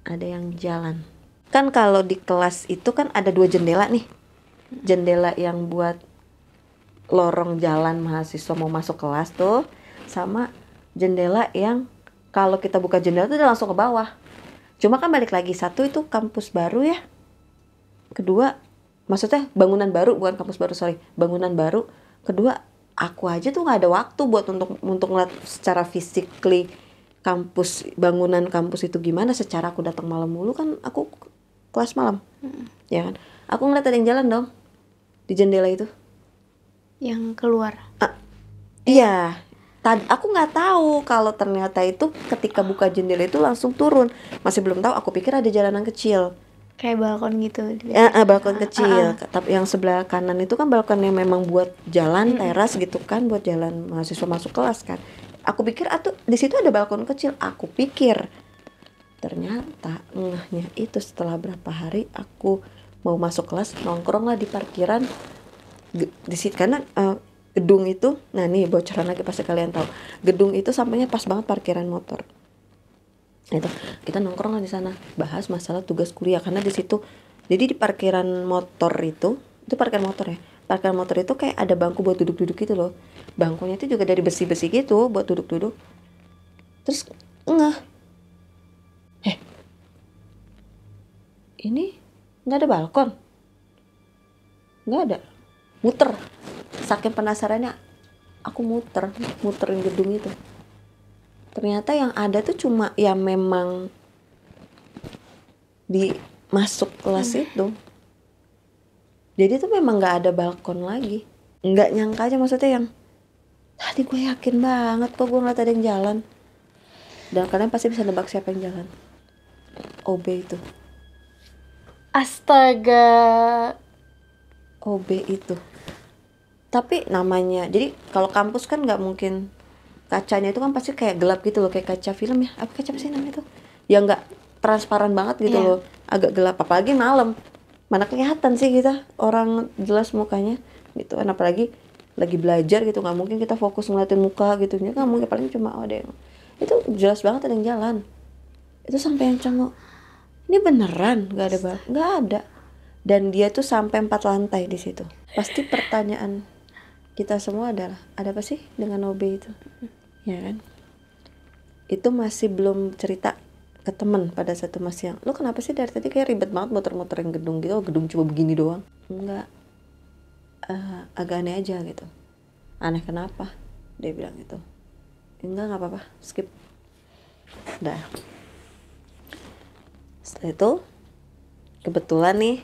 ada yang jalan. Kan kalau di kelas itu kan ada 2 jendela nih. Jendela yang buat lorong jalan mahasiswa mau masuk kelas tuh, sama jendela yang kalau kita buka jendela tuh udah langsung ke bawah. Cuma kan balik lagi, satu itu kampus baru ya. Kedua, maksudnya bangunan baru, bukan kampus baru, sorry. Bangunan baru. Kedua, aku aja tuh gak ada waktu buat untuk ngeliat secara physically kampus, bangunan kampus itu gimana. Secara aku datang malam mulu kan, aku kelas malam. Ya kan? Aku ngeliat ada yang jalan dong di jendela itu. Yang keluar. Iya. Aku nggak tahu kalau ternyata itu ketika buka jendela itu langsung turun. Masih belum tahu. Aku pikir ada jalanan kecil. Kayak balkon gitu. Ya, balkon kecil. Tapi yang sebelah kanan itu kan balkon yang memang buat jalan teras gitu kan, buat jalan mahasiswa masuk kelas kan. Aku pikir atau di situ ada balkon kecil. Aku pikir. Ternyata ngehnya itu setelah berapa hari aku mau masuk kelas, nongkrong lah di parkiran di situ karena gedung itu, nah nih bocoran lagi pasti kalian tahu. Gedung itu sampingnya pas banget parkiran motor. Itu kita nongkrong lah di sana, bahas masalah tugas kuliah karena di situ. Jadi di parkiran motor itu parkiran motor ya. Parkiran motor itu kayak ada bangku buat duduk-duduk gitu loh. Bangkunya itu juga dari besi-besi gitu buat duduk-duduk. Terus ini nggak ada balkon, nggak ada. Muter, saking penasarannya aku muterin gedung itu. Ternyata yang ada tuh cuma ya memang di masuk kelas itu. Jadi tuh memang nggak ada balkon lagi. Nggak nyangka aja, maksudnya yang tadi gue yakin banget kok gue ngeliat ada yang jalan. Dan kalian pasti bisa nebak siapa yang jalan. OB itu. Astaga. OB itu. Tapi namanya, jadi kalau kampus kan nggak mungkin, kacanya itu kan pasti kayak gelap gitu loh, kayak kaca film ya, apa kaca sih namanya itu, yang nggak transparan banget gitu loh, agak gelap, apalagi malam, mana kelihatan sih kita orang jelas mukanya gitu kan, apalagi lagi belajar gitu, nggak mungkin kita fokus ngeliatin muka gitu, nggak mungkin, paling cuma ada yang itu jelas banget ada yang jalan. Itu sampai yang cengok, ini beneran nggak ada. Dan dia tuh sampai 4 lantai di situ. Pasti pertanyaan, kita semua adalah ada apa sih dengan OB itu, ya kan? Itu masih belum cerita ke temen pada satu masih yang, lu kenapa sih dari tadi kayak ribet banget muter-muterin gedung gitu, oh gedung cuma begini doang. Enggak, agak aneh aja gitu. Aneh kenapa? Dia bilang gitu. Enggak apa-apa, skip. Udah. Setelah itu kebetulan nih,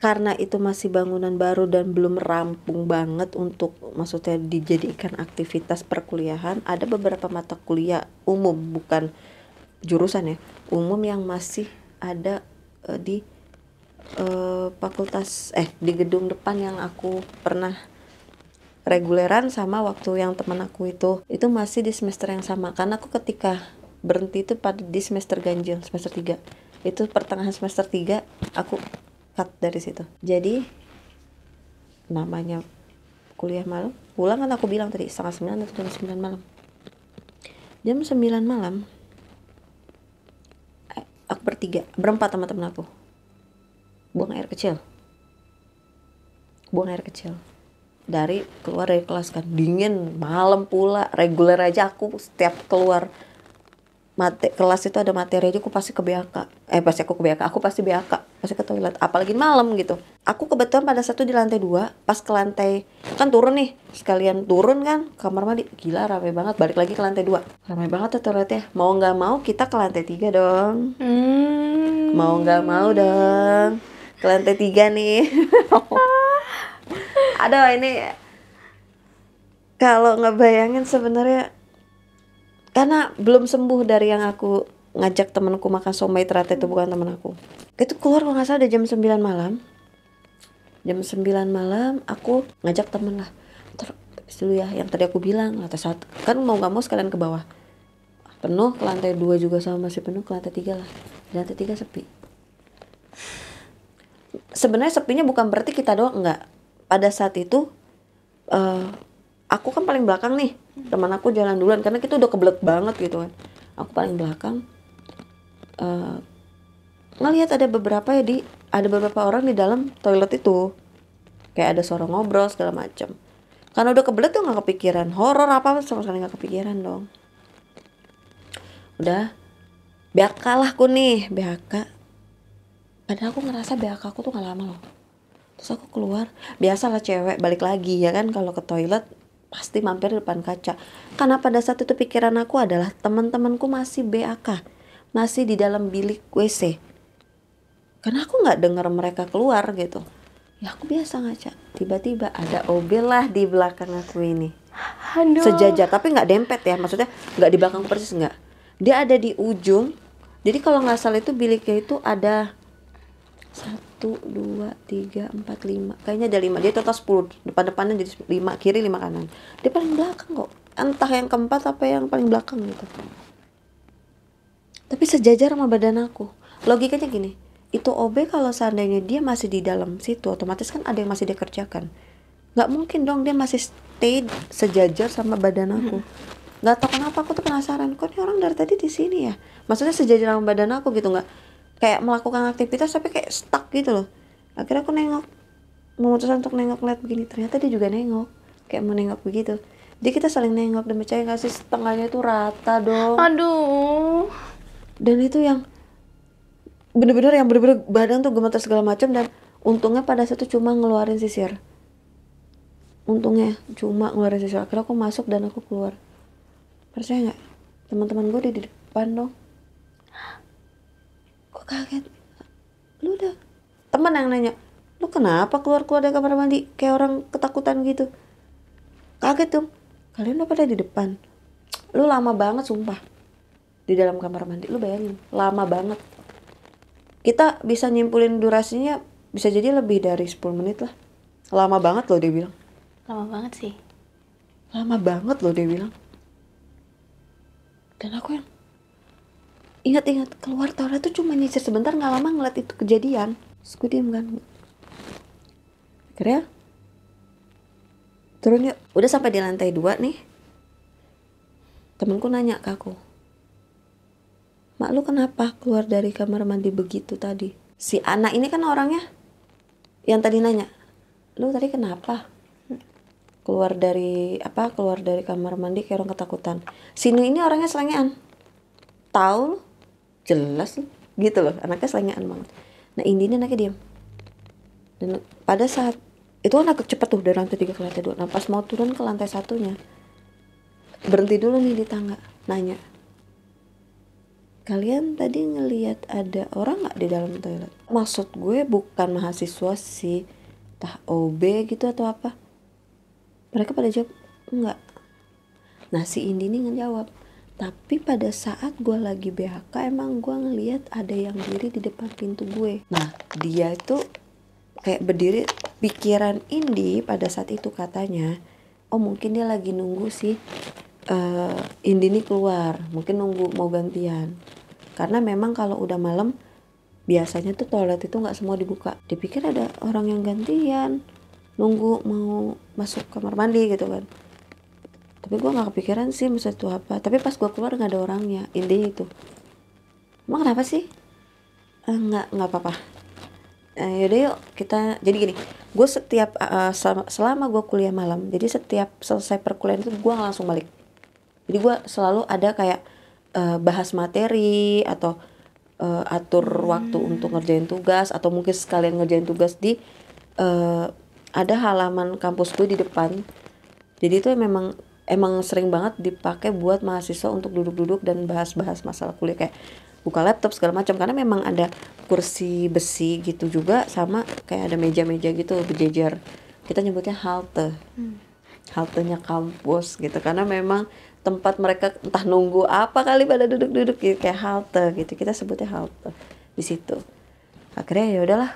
karena itu masih bangunan baru dan belum rampung banget untuk maksudnya dijadikan aktivitas perkuliahan, ada beberapa mata kuliah umum, bukan jurusan ya, umum yang masih ada di fakultas di gedung depan yang aku pernah reguleran sama waktu yang teman aku itu masih di semester yang sama, karena aku ketika berhenti itu pada di semester ganjil, semester 3. Itu pertengahan semester 3 aku cut dari situ. Jadi namanya kuliah malam, pulang kan aku bilang tadi 8:30 atau jam 9 malam. Jam 9 malam aku berempat sama temen aku buang air kecil keluar dari kelas kan, dingin, malam pula, reguler aja aku setiap keluar kelas itu ada materi aja aku pasti ke BAK, aku pasti BAK, pasti ke toilet, apalagi malam gitu. Aku kebetulan pada satu di lantai 2, pas ke lantai kan turun nih, sekalian turun kan kamar mandi, gila rame banget, balik lagi ke lantai 2, rame banget tuh toiletnya. Mau nggak mau kita ke lantai 3 dong. Mau nggak mau dong ke lantai 3 nih. Aduh, ini kalau ngebayangin sebenarnya, karena belum sembuh dari yang aku ngajak temanku makan somai, ternyata itu bukan teman aku. Itu keluar kalau nggak salah udah jam 9 malam. Jam 9 malam aku ngajak temen lah, terus dulu ya yang tadi aku bilang, lantai 1 kan mau nggak mau sekalian ke bawah, penuh, ke lantai 2 juga sama masih penuh, ke lantai 3 lah. Di lantai 3 sepi. Sebenarnya sepinya bukan berarti kita doang, enggak. Pada saat itu aku kan paling belakang nih, teman aku jalan duluan karena kita udah kebelet banget gitu kan. Aku paling belakang, ngelihat ada beberapa orang di dalam toilet itu, kayak ada suara ngobrol segala macam. Karena udah kebelet tuh nggak kepikiran horor apa sama sekali, nggak kepikiran dong. Udah BAK lah aku nih, BAK. Padahal aku ngerasa BAK aku tuh nggak lama loh. Terus aku keluar, biasalah cewek balik lagi ya kan, kalau ke toilet pasti mampir di depan kaca. Karena pada saat itu pikiran aku adalah teman-temanku masih BAK, masih di dalam bilik WC. Karena aku nggak dengar mereka keluar gitu. Ya aku biasa ngaca. Tiba-tiba ada OB lah di belakang aku ini. Aduh. Sejajar, tapi nggak dempet ya, maksudnya nggak di belakang persis, nggak. Dia ada di ujung. Jadi kalau nggak salah itu biliknya itu ada 1, 2, 3, 4, 5. Kayaknya ada 5. Dia total 10. Depan-depannya jadi 5, kiri 5 kanan. Dia paling belakang kok. Entah yang keempat apa yang paling belakang gitu. Tapi sejajar sama badan aku. Logikanya gini, itu OB kalau seandainya dia masih di dalam situ, otomatis kan ada yang masih dia kerjakan. Nggak mungkin dong dia masih stay sejajar sama badan aku. Nggak tahu kenapa aku tuh penasaran, kok ini orang dari tadi di sini ya? Maksudnya sejajar sama badan aku gitu, nggak kayak melakukan aktivitas tapi kayak stuck gitu loh. Akhirnya aku memutuskan untuk nengok, lihat begini, ternyata dia juga nengok, kayak mau nengok begitu. Jadi kita saling nengok, dan percaya nggak sih, setengahnya itu rata dong. Aduh. Dan itu yang bener-bener badan tuh gemeter segala macam, dan untungnya pada saat itu cuma ngeluarin sisir. Akhirnya aku masuk dan aku keluar. Percaya nggak, teman-teman gue di depan dong. Kok kaget? Lu udah, teman yang nanya, lu kenapa keluar dari kamar mandi kayak orang ketakutan gitu? Kaget dong. Kalian udah pada di depan. Lu lama banget sumpah di dalam kamar mandi. Lu bayangin, lama banget. Kita bisa nyimpulin durasinya bisa jadi lebih dari 10 menit lah. Lama banget loh dia bilang. Lama banget sih. Lama banget loh dia bilang. Dan aku yang ingat keluar toilet tuh cuma nyisir sebentar, nggak lama ngeliat itu kejadian. Terus gue diem kan. Akhirnya turun yuk. Udah sampai di lantai 2 nih. Temenku nanya ke aku, "Mak, lu kenapa keluar dari kamar mandi begitu tadi?" Si anak ini kan orangnya yang tadi nanya, "Lu tadi kenapa?" keluar dari kamar mandi kayak orang ketakutan. Sinu ini orangnya selengean, tahu lu, jelas lu, gitu loh, anaknya selengean banget. Nah Indi ini anaknya diam. Dan pada saat itu kan agak cepet tuh dari lantai 3 ke lantai 2. Nah pas mau turun ke lantai 1-nya, berhenti dulu nih di tangga, nanya, kalian tadi ngelihat ada orang nggak di dalam toilet? Maksud gue bukan mahasiswa sih, entah OB gitu atau apa. Mereka pada jawab enggak. Nah si Indi ini ngejawab, tapi pada saat gue lagi BHK emang gue ngelihat ada yang diri di depan pintu gue. Nah dia itu kayak berdiri. Pikiran Indi pada saat itu katanya, oh mungkin dia lagi nunggu sih Indi ini keluar, mungkin nunggu mau gantian. Karena memang kalau udah malam biasanya tuh toilet itu nggak semua dibuka. Dipikir ada orang yang gantian, nunggu mau masuk kamar mandi gitu kan. Tapi gue nggak kepikiran sih maksud itu apa. Tapi pas gue keluar nggak ada orangnya, Indi itu. Emang kenapa sih? Nggak apa-apa. Yaudah yuk kita, jadi gini, gue setiap selama gue kuliah malam, jadi setiap selesai perkuliahan itu gue langsung balik. Jadi gue selalu ada kayak bahas materi atau atur waktu untuk ngerjain tugas, atau mungkin sekalian ngerjain tugas di ada halaman kampus gue di depan. Jadi itu emang sering banget dipakai buat mahasiswa untuk duduk-duduk dan bahas-bahas masalah kuliah, kayak buka laptop segala macam, karena memang ada kursi besi gitu juga, sama kayak ada meja-meja gitu berjejer. Kita nyebutnya haltenya kampus gitu, karena memang tempat mereka entah nunggu apa kali pada duduk-duduk gitu, kayak halte gitu, kita sebutnya halte di situ. Akhirnya ya udahlah,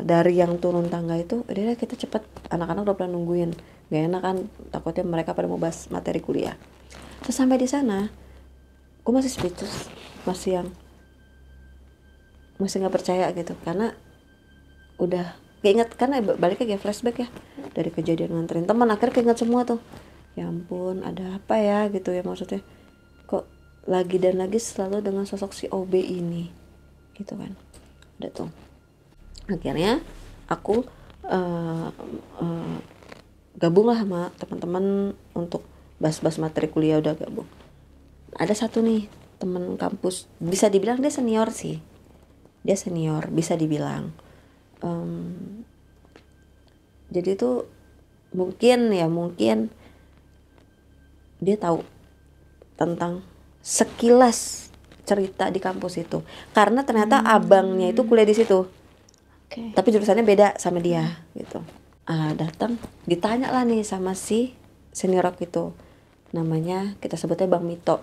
dari yang turun tangga itu udah kita cepet, anak-anak udah pada nungguin, gak enak kan, takutnya mereka pada mau bahas materi kuliah. Terus sampai di sana gue masih speechless, masih nggak percaya gitu, karena udah keinget, karena balik lagi flashback ya dari kejadian nganterin teman, akhirnya keinget semua tuh. Ya ampun, ada apa ya gitu ya, maksudnya kok lagi dan lagi selalu dengan sosok si OB ini gitu kan. Udah tuh akhirnya aku gabung lah sama teman-teman untuk bahas-bahas materi kuliah, udah gabung. Ada satu nih teman kampus, bisa dibilang dia senior sih, dia senior bisa dibilang. Jadi tuh mungkin dia tahu tentang sekilas cerita di kampus itu, karena ternyata abangnya itu kuliah di situ. Tapi jurusannya beda sama dia gitu. Datang ditanya lah nih sama si senior aku itu, namanya kita sebutnya Bang Mito.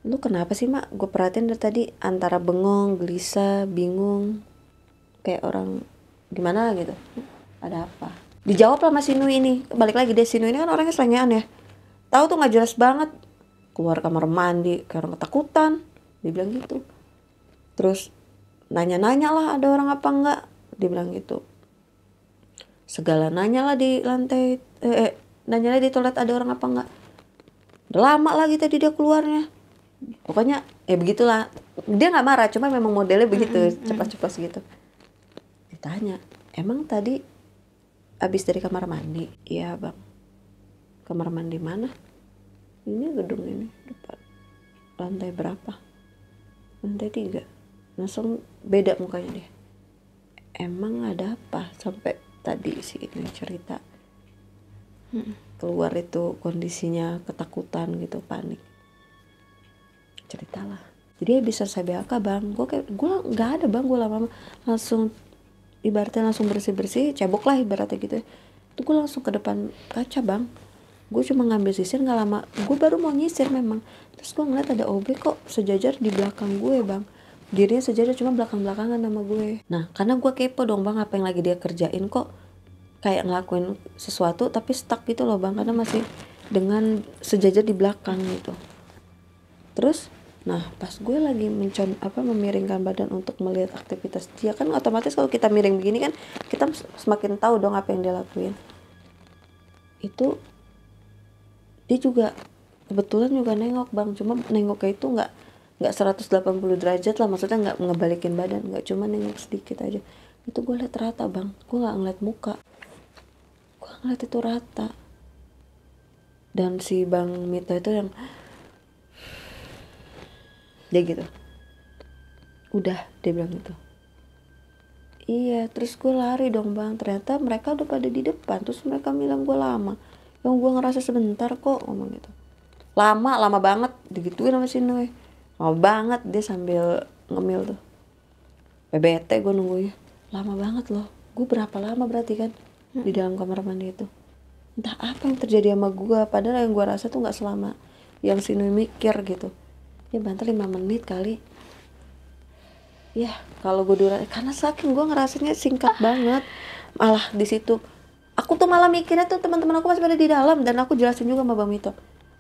Lu kenapa sih mak? Gue perhatiin dari tadi antara bengong, gelisah, bingung, kayak orang gimana gitu. Ada apa? Dijawab lah sama Sinu ini. Balik lagi deh, Sinu ini kan orangnya selengean ya, tahu tuh nggak jelas banget, keluar kamar mandi kayak orang ketakutan, dia bilang gitu. Terus nanya-nanya lah ada orang apa enggak, dia bilang gitu. Segala nanya lah di lantai, nanya lah di toilet ada orang apa enggak. Udah lama lagi tadi dia keluarnya. Pokoknya ya begitulah, dia nggak marah, cuma memang modelnya begitu, cepat-cepat gitu. Ditanya, emang tadi abis dari kamar mandi? Iya bang. Kamar mandi mana? Ini gedung ini depan. Lantai berapa? Lantai 3. Langsung beda mukanya dia. Emang ada apa sampai tadi si ini cerita keluar itu kondisinya ketakutan gitu, panik. Ceritalah. Jadi habis selesai BHK bang, gue nggak ada bang, gue lama-lama langsung ibaratnya langsung bersih-bersih, cebok lah ibaratnya gitu. Itu gue langsung ke depan kaca bang. Gue cuma ngambil sisir, nggak lama gue baru mau nyisir memang. Terus gue ngeliat ada OB kok sejajar di belakang gue bang. Dirinya sejajar cuma belakang-belakangan sama gue. Nah karena gue kepo dong bang, apa yang lagi dia kerjain, kok kayak ngelakuin sesuatu tapi stuck gitu loh bang, karena masih dengan sejajar di belakang gitu. Terus nah pas gue lagi memiringkan badan untuk melihat aktivitas dia, kan otomatis kalau kita miring begini kan kita semakin tahu dong apa yang dia lakuin. Itu dia juga kebetulan juga nengok bang, cuma nengoknya itu nggak 180 derajat lah, maksudnya nggak ngebalikin badan, nggak, cuma nengok sedikit aja. Itu gue liat rata bang, gue nggak ngeliat muka. ngeliat itu rata. Dan si Bang Mito itu yang dia gitu, udah, dia bilang gitu. Iya, terus gue lari dong bang, ternyata mereka udah pada di depan. Terus mereka bilang gue lama, yang gue ngerasa sebentar kok, ngomong gitu. Lama banget, digituin sama si Noe. Lama banget, dia sambil ngemil tuh. Bete gue nunggunya, lama banget loh. Gue berapa lama berarti kan di dalam kamar mandi itu. Entah apa yang terjadi sama gue, padahal yang gue rasa tuh gak selama yang si Noe mikir gitu. Ya banter 5 menit kali. Ya kalau gue durasi, karena saking gue ngerasanya singkat banget. Malah di situ aku tuh malah mikirnya tuh teman-teman aku masih pada di dalam, dan aku jelasin juga sama Bang Mito.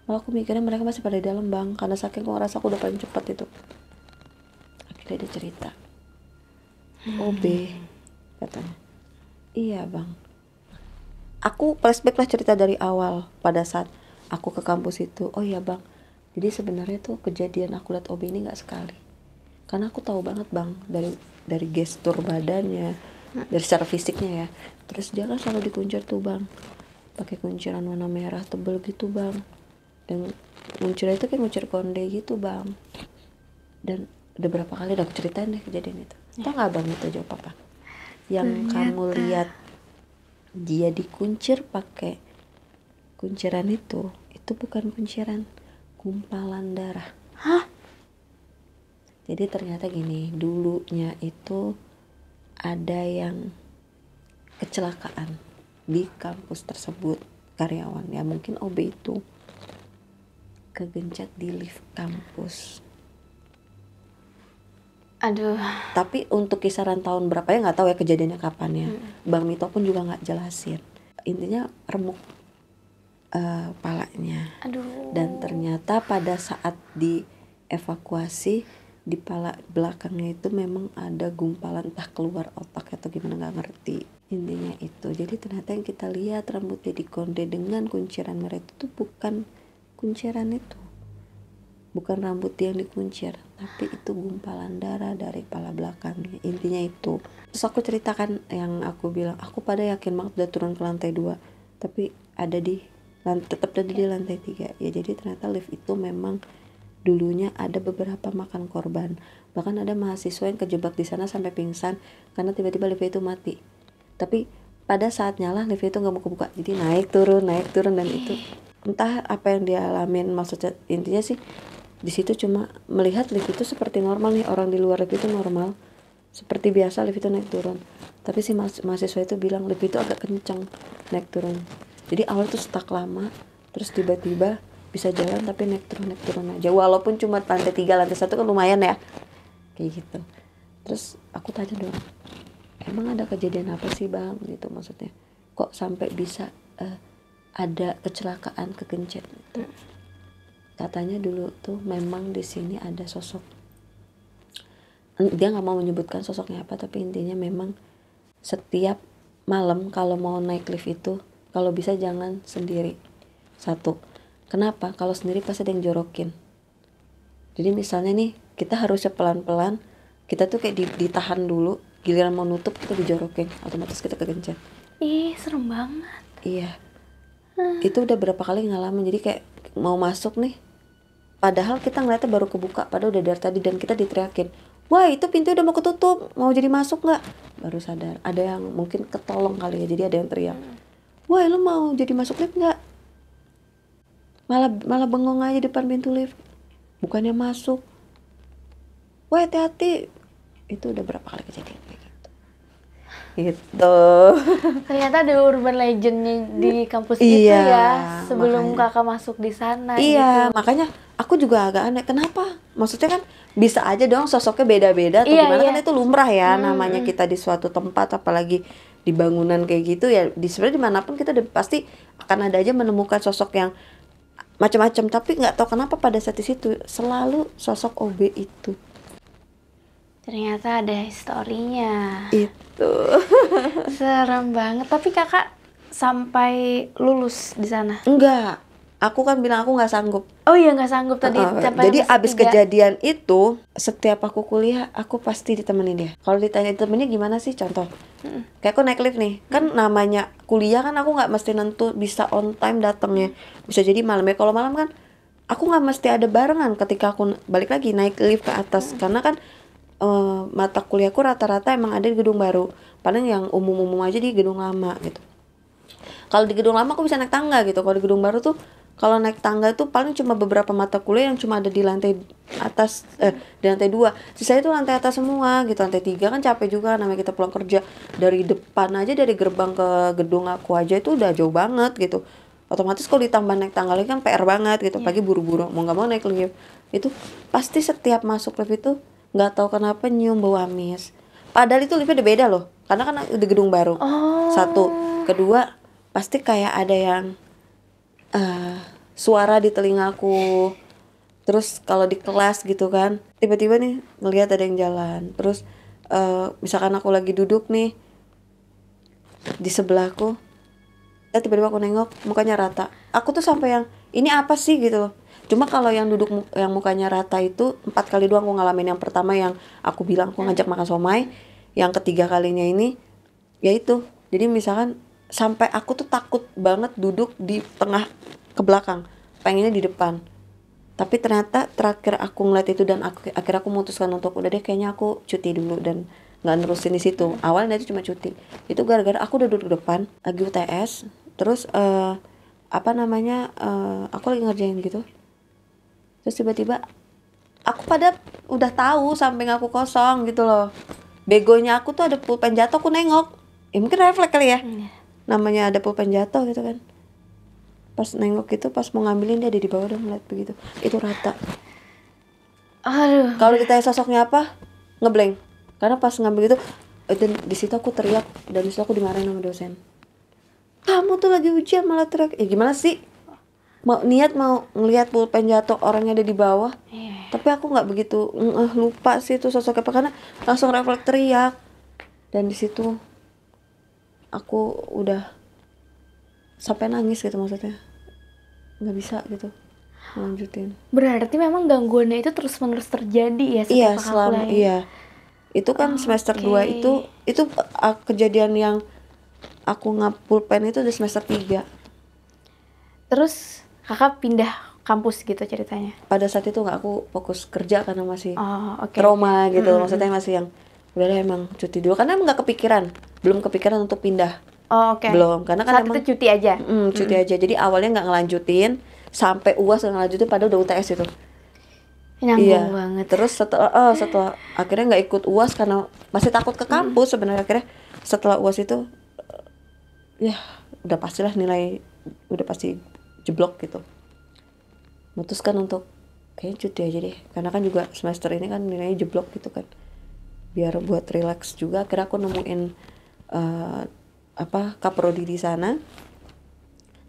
Malah aku mikirnya mereka masih pada di dalam bang, karena saking gue ngerasa aku udah paling cepat itu. Akhirnya dia cerita, OB katanya. Iya bang, aku flashback lah cerita dari awal pada saat aku ke kampus itu. Oh iya bang, jadi sebenarnya tuh kejadian aku lihat OB ini nggak sekali, karena aku tahu banget bang dari gestur badannya, dari secara fisiknya ya. Terus dia kan selalu dikuncir tuh bang, pakai kunciran warna merah tebel gitu bang, dan kunciran itu kayak kuncir konde gitu bang. Dan udah berapa kali udah aku ceritain deh kejadian itu. Tau nggak bang itu jawab apa? Yang kamu lihat dia dikuncir pakai kunciran itu bukan kunciran, gumpalan darah. Hah? Jadi ternyata gini, dulunya itu ada yang kecelakaan di kampus tersebut, karyawan ya, mungkin OB itu kegencet di lift kampus. Aduh. Tapi untuk kisaran tahun berapa ya nggak tahu ya kejadiannya kapan ya. Bang Mito pun juga nggak jelasin. Intinya remuk palanya. Aduh. Dan ternyata pada saat dievakuasi di pala belakangnya itu memang ada gumpalan, entah keluar otak atau gimana nggak ngerti. Intinya itu. Jadi ternyata yang kita lihat rambutnya dikonde dengan kunciran merah itu tuh bukan kunciran itu, bukan rambut yang dikuncir, tapi itu gumpalan darah dari kepala belakangnya. Intinya itu. Terus aku ceritakan yang aku bilang, aku pada yakin banget udah turun ke lantai 2, tapi tetap ada di lantai 3 ya. Jadi ternyata lift itu memang dulunya ada beberapa makan korban. Bahkan ada mahasiswa yang kejebak di sana sampai pingsan karena tiba-tiba lift itu mati. Tapi pada saat nyala lift itu nggak mau kebuka, jadi naik turun dan itu entah apa yang dia alamin. Maksudnya intinya sih di situ cuma melihat lift itu seperti normal nih, orang di luar lift itu normal seperti biasa lift itu naik turun. Tapi si mahasiswa itu bilang lift itu agak kenceng naik turun. Jadi awal tuh stuck lama, terus tiba-tiba bisa jalan tapi naik turun aja. Walaupun cuma lantai 3, lantai 1 kan lumayan ya. Kayak gitu. Terus aku tanya dong, emang ada kejadian apa sih bang? Gitu maksudnya. Kok sampai bisa ada kecelakaan kegencet gitu. Katanya dulu tuh memang di sini ada sosok. Dia nggak mau menyebutkan sosoknya apa, tapi intinya memang setiap malam kalau mau naik lift itu, kalau bisa jangan sendiri. Satu, kenapa? Kalau sendiri pasti ada yang jorokin. Jadi misalnya nih, kita harusnya pelan-pelan, kita tuh kayak ditahan dulu, giliran mau nutup kita dijorokin, otomatis kita kegencet. Ih, serem banget. Iya. Itu udah berapa kali ngalamin. Jadi kayak mau masuk nih, padahal kita ngeliatnya baru kebuka, padahal udah dari tadi, dan kita diteriakin, wah itu pintu udah mau ketutup, mau jadi masuk nggak? Baru sadar. Ada yang mungkin ketolong kali ya, jadi ada yang teriak, wah lu mau jadi masuk lift nggak? Malah bengong aja depan pintu lift, bukannya masuk. Wah hati-hati. Itu udah berapa kali kejadian kayak gitu. Ternyata ada urban legendnya di kampus itu Iya, ya, sebelum makanya. kakak masuk di sana. Iya, gitu. makanya aku juga agak aneh. Kenapa? Maksudnya kan bisa aja dong sosoknya beda-beda atau Iya, gimana, iya. kan itu lumrah ya. Namanya kita di suatu tempat, apalagi di bangunan kayak gitu ya. Sebenarnya dimanapun kita pasti akan ada aja menemukan sosok yang macam-macam. Tapi nggak tahu kenapa pada saat itu selalu sosok OB itu. Ternyata ada historinya. Itu. Serem banget. Tapi kakak sampai lulus di sana? Enggak. Aku kan bilang aku nggak sanggup. Oh iya, nggak sanggup tadi. Jadi abis kejadian itu, setiap aku kuliah, aku pasti ditemenin dia. Kalau ditanya ditemenin gimana sih, contoh, kayak aku naik lift nih, kan namanya kuliah kan aku nggak mesti nentu bisa on time datangnya, bisa jadi malam ya. Kalau malam kan, aku nggak mesti ada barengan ketika aku balik lagi naik lift ke atas, karena kan mata kuliahku rata-rata emang ada di gedung baru, paling yang umum-umum aja di gedung lama gitu. Kalau di gedung lama aku bisa naik tangga gitu, kalau di gedung baru tuh kalau naik tangga itu paling cuma beberapa mata kuliah yang cuma ada di lantai atas, di lantai 2. Sisanya itu lantai atas semua gitu. Lantai 3 kan capek juga namanya kita pulang kerja. Dari depan aja, dari gerbang ke gedung aku aja itu udah jauh banget gitu. Otomatis kalau ditambah naik tangga lagi kan PR banget gitu. Pagi buru-buru mau nggak mau naik lift. Itu pasti setiap masuk lift itu nggak tahu kenapa nyium bau amis. Padahal itu liftnya udah beda loh. Karena kan di gedung baru. Satu, kedua pasti kayak ada yang suara di telingaku. Terus kalau di kelas gitu kan, tiba-tiba nih ngelihat ada yang jalan. Terus misalkan aku lagi duduk nih di sebelahku, tiba-tiba aku nengok mukanya rata. Aku tuh sampai yang ini apa sih gitu loh. Cuma kalau yang duduk yang mukanya rata itu 4 kali doang aku ngalamin. Yang pertama yang aku bilang aku ngajak makan somai, yang ketiga kalinya ini yaitu. Jadi misalkan sampai aku tuh takut banget duduk di tengah ke belakang, pengennya di depan. Tapi ternyata terakhir aku ngeliat itu dan akhirnya aku memutuskan untuk udah deh kayaknya aku cuti dulu dan nggak nerusin di situ. Awalnya itu cuma cuti. Itu gara-gara aku udah duduk depan lagi UTS, terus aku lagi ngerjain gitu. Terus tiba-tiba aku pada udah tahu samping aku kosong gitu loh. Begonya aku tuh ada pulpen jatuh, aku nengok. Ya mungkin refleks kali ya. Namanya ada pulpen jatuh gitu kan. Pas nengok gitu, pas mau ngambilin dia ada di bawah, udah ngeliat begitu. Itu rata. Aduh. Kalau ditanya sosoknya apa, ngeblank. Karena pas ngambil itu, dan di situ aku teriak dan di situ aku dimarahin sama dosen. Kamu tuh lagi ujian malah teriak. Gimana sih? Mau ngelihat pulpen jatuh orangnya ada di bawah. Tapi aku nggak begitu lupa sih itu sosoknya apa, karena langsung refleks teriak. Dan di situ aku udah sampai nangis gitu, maksudnya nggak bisa gitu lanjutin. Berarti memang gangguannya itu terus-menerus terjadi ya Iya, setiap selama itu kan semester 2 itu kejadian yang aku ngapulpen itu di semester 3. Terus kakak pindah kampus gitu ceritanya? Pada saat itu nggak, aku fokus kerja karena masih Okay. trauma gitu. Maksudnya masih yang udah emang cuti dulu karena emang nggak kepikiran, belum kepikiran untuk pindah. Okay. Belum, karena kan saat emang itu cuti aja. Cuti aja. Jadi awalnya nggak ngelanjutin sampai UAS nggak ngelanjutin, padahal udah UTS itu. Nyambung banget. Terus setelah akhirnya nggak ikut UAS karena masih takut ke kampus sebenarnya. Akhirnya setelah UAS itu ya udah pastilah nilai udah pasti jeblok gitu. Memutuskan untuk kayaknya cuti aja deh, karena kan juga semester ini kan nilainya jeblok gitu kan. Biar buat relax juga. Akhirnya aku nemuin kaprodi di sana.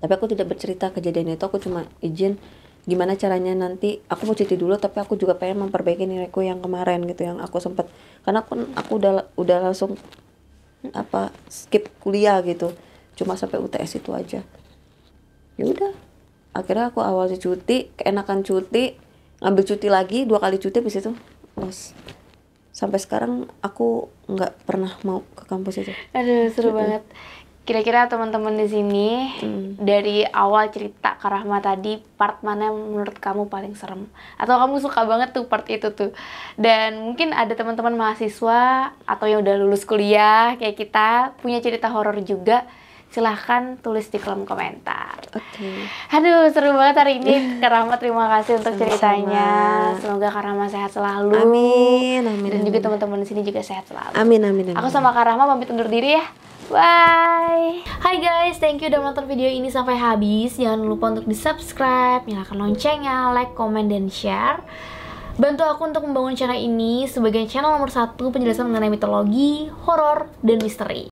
Tapi aku tidak bercerita kejadian itu, aku cuma izin gimana caranya nanti aku mau cuti dulu, tapi aku juga pengen memperbaiki nilaiku yang kemarin gitu, yang aku sempat, karena aku udah langsung skip kuliah gitu, cuma sampai UTS itu aja. Ya udah, akhirnya aku awalnya cuti, keenakan cuti, ngambil cuti lagi 2 kali cuti habis itu los. Sampai sekarang aku nggak pernah mau ke kampus itu. Aduh, seru banget. Kira-kira teman-teman di sini dari awal cerita Kak Rahma tadi, part mana yang menurut kamu paling serem? Atau kamu suka banget tuh part itu tuh? Dan mungkin ada teman-teman mahasiswa atau yang udah lulus kuliah kayak kita punya cerita horor juga. Silahkan tulis di kolom komentar. Aduh, seru banget hari ini. Kak Rahma, terima kasih untuk ceritanya. Semoga Kak Rahma sehat selalu. Amin. Dan juga teman-teman di sini juga sehat selalu. Amin. Aku sama Kak Rahma pamit undur diri ya. Bye. Hai guys, thank you udah nonton video ini sampai habis. Jangan lupa untuk di-subscribe, nyalakan loncengnya, like, komen, dan share. Bantu aku untuk membangun channel ini sebagai channel nomor 1 penjelasan mengenai mitologi, horor, dan misteri.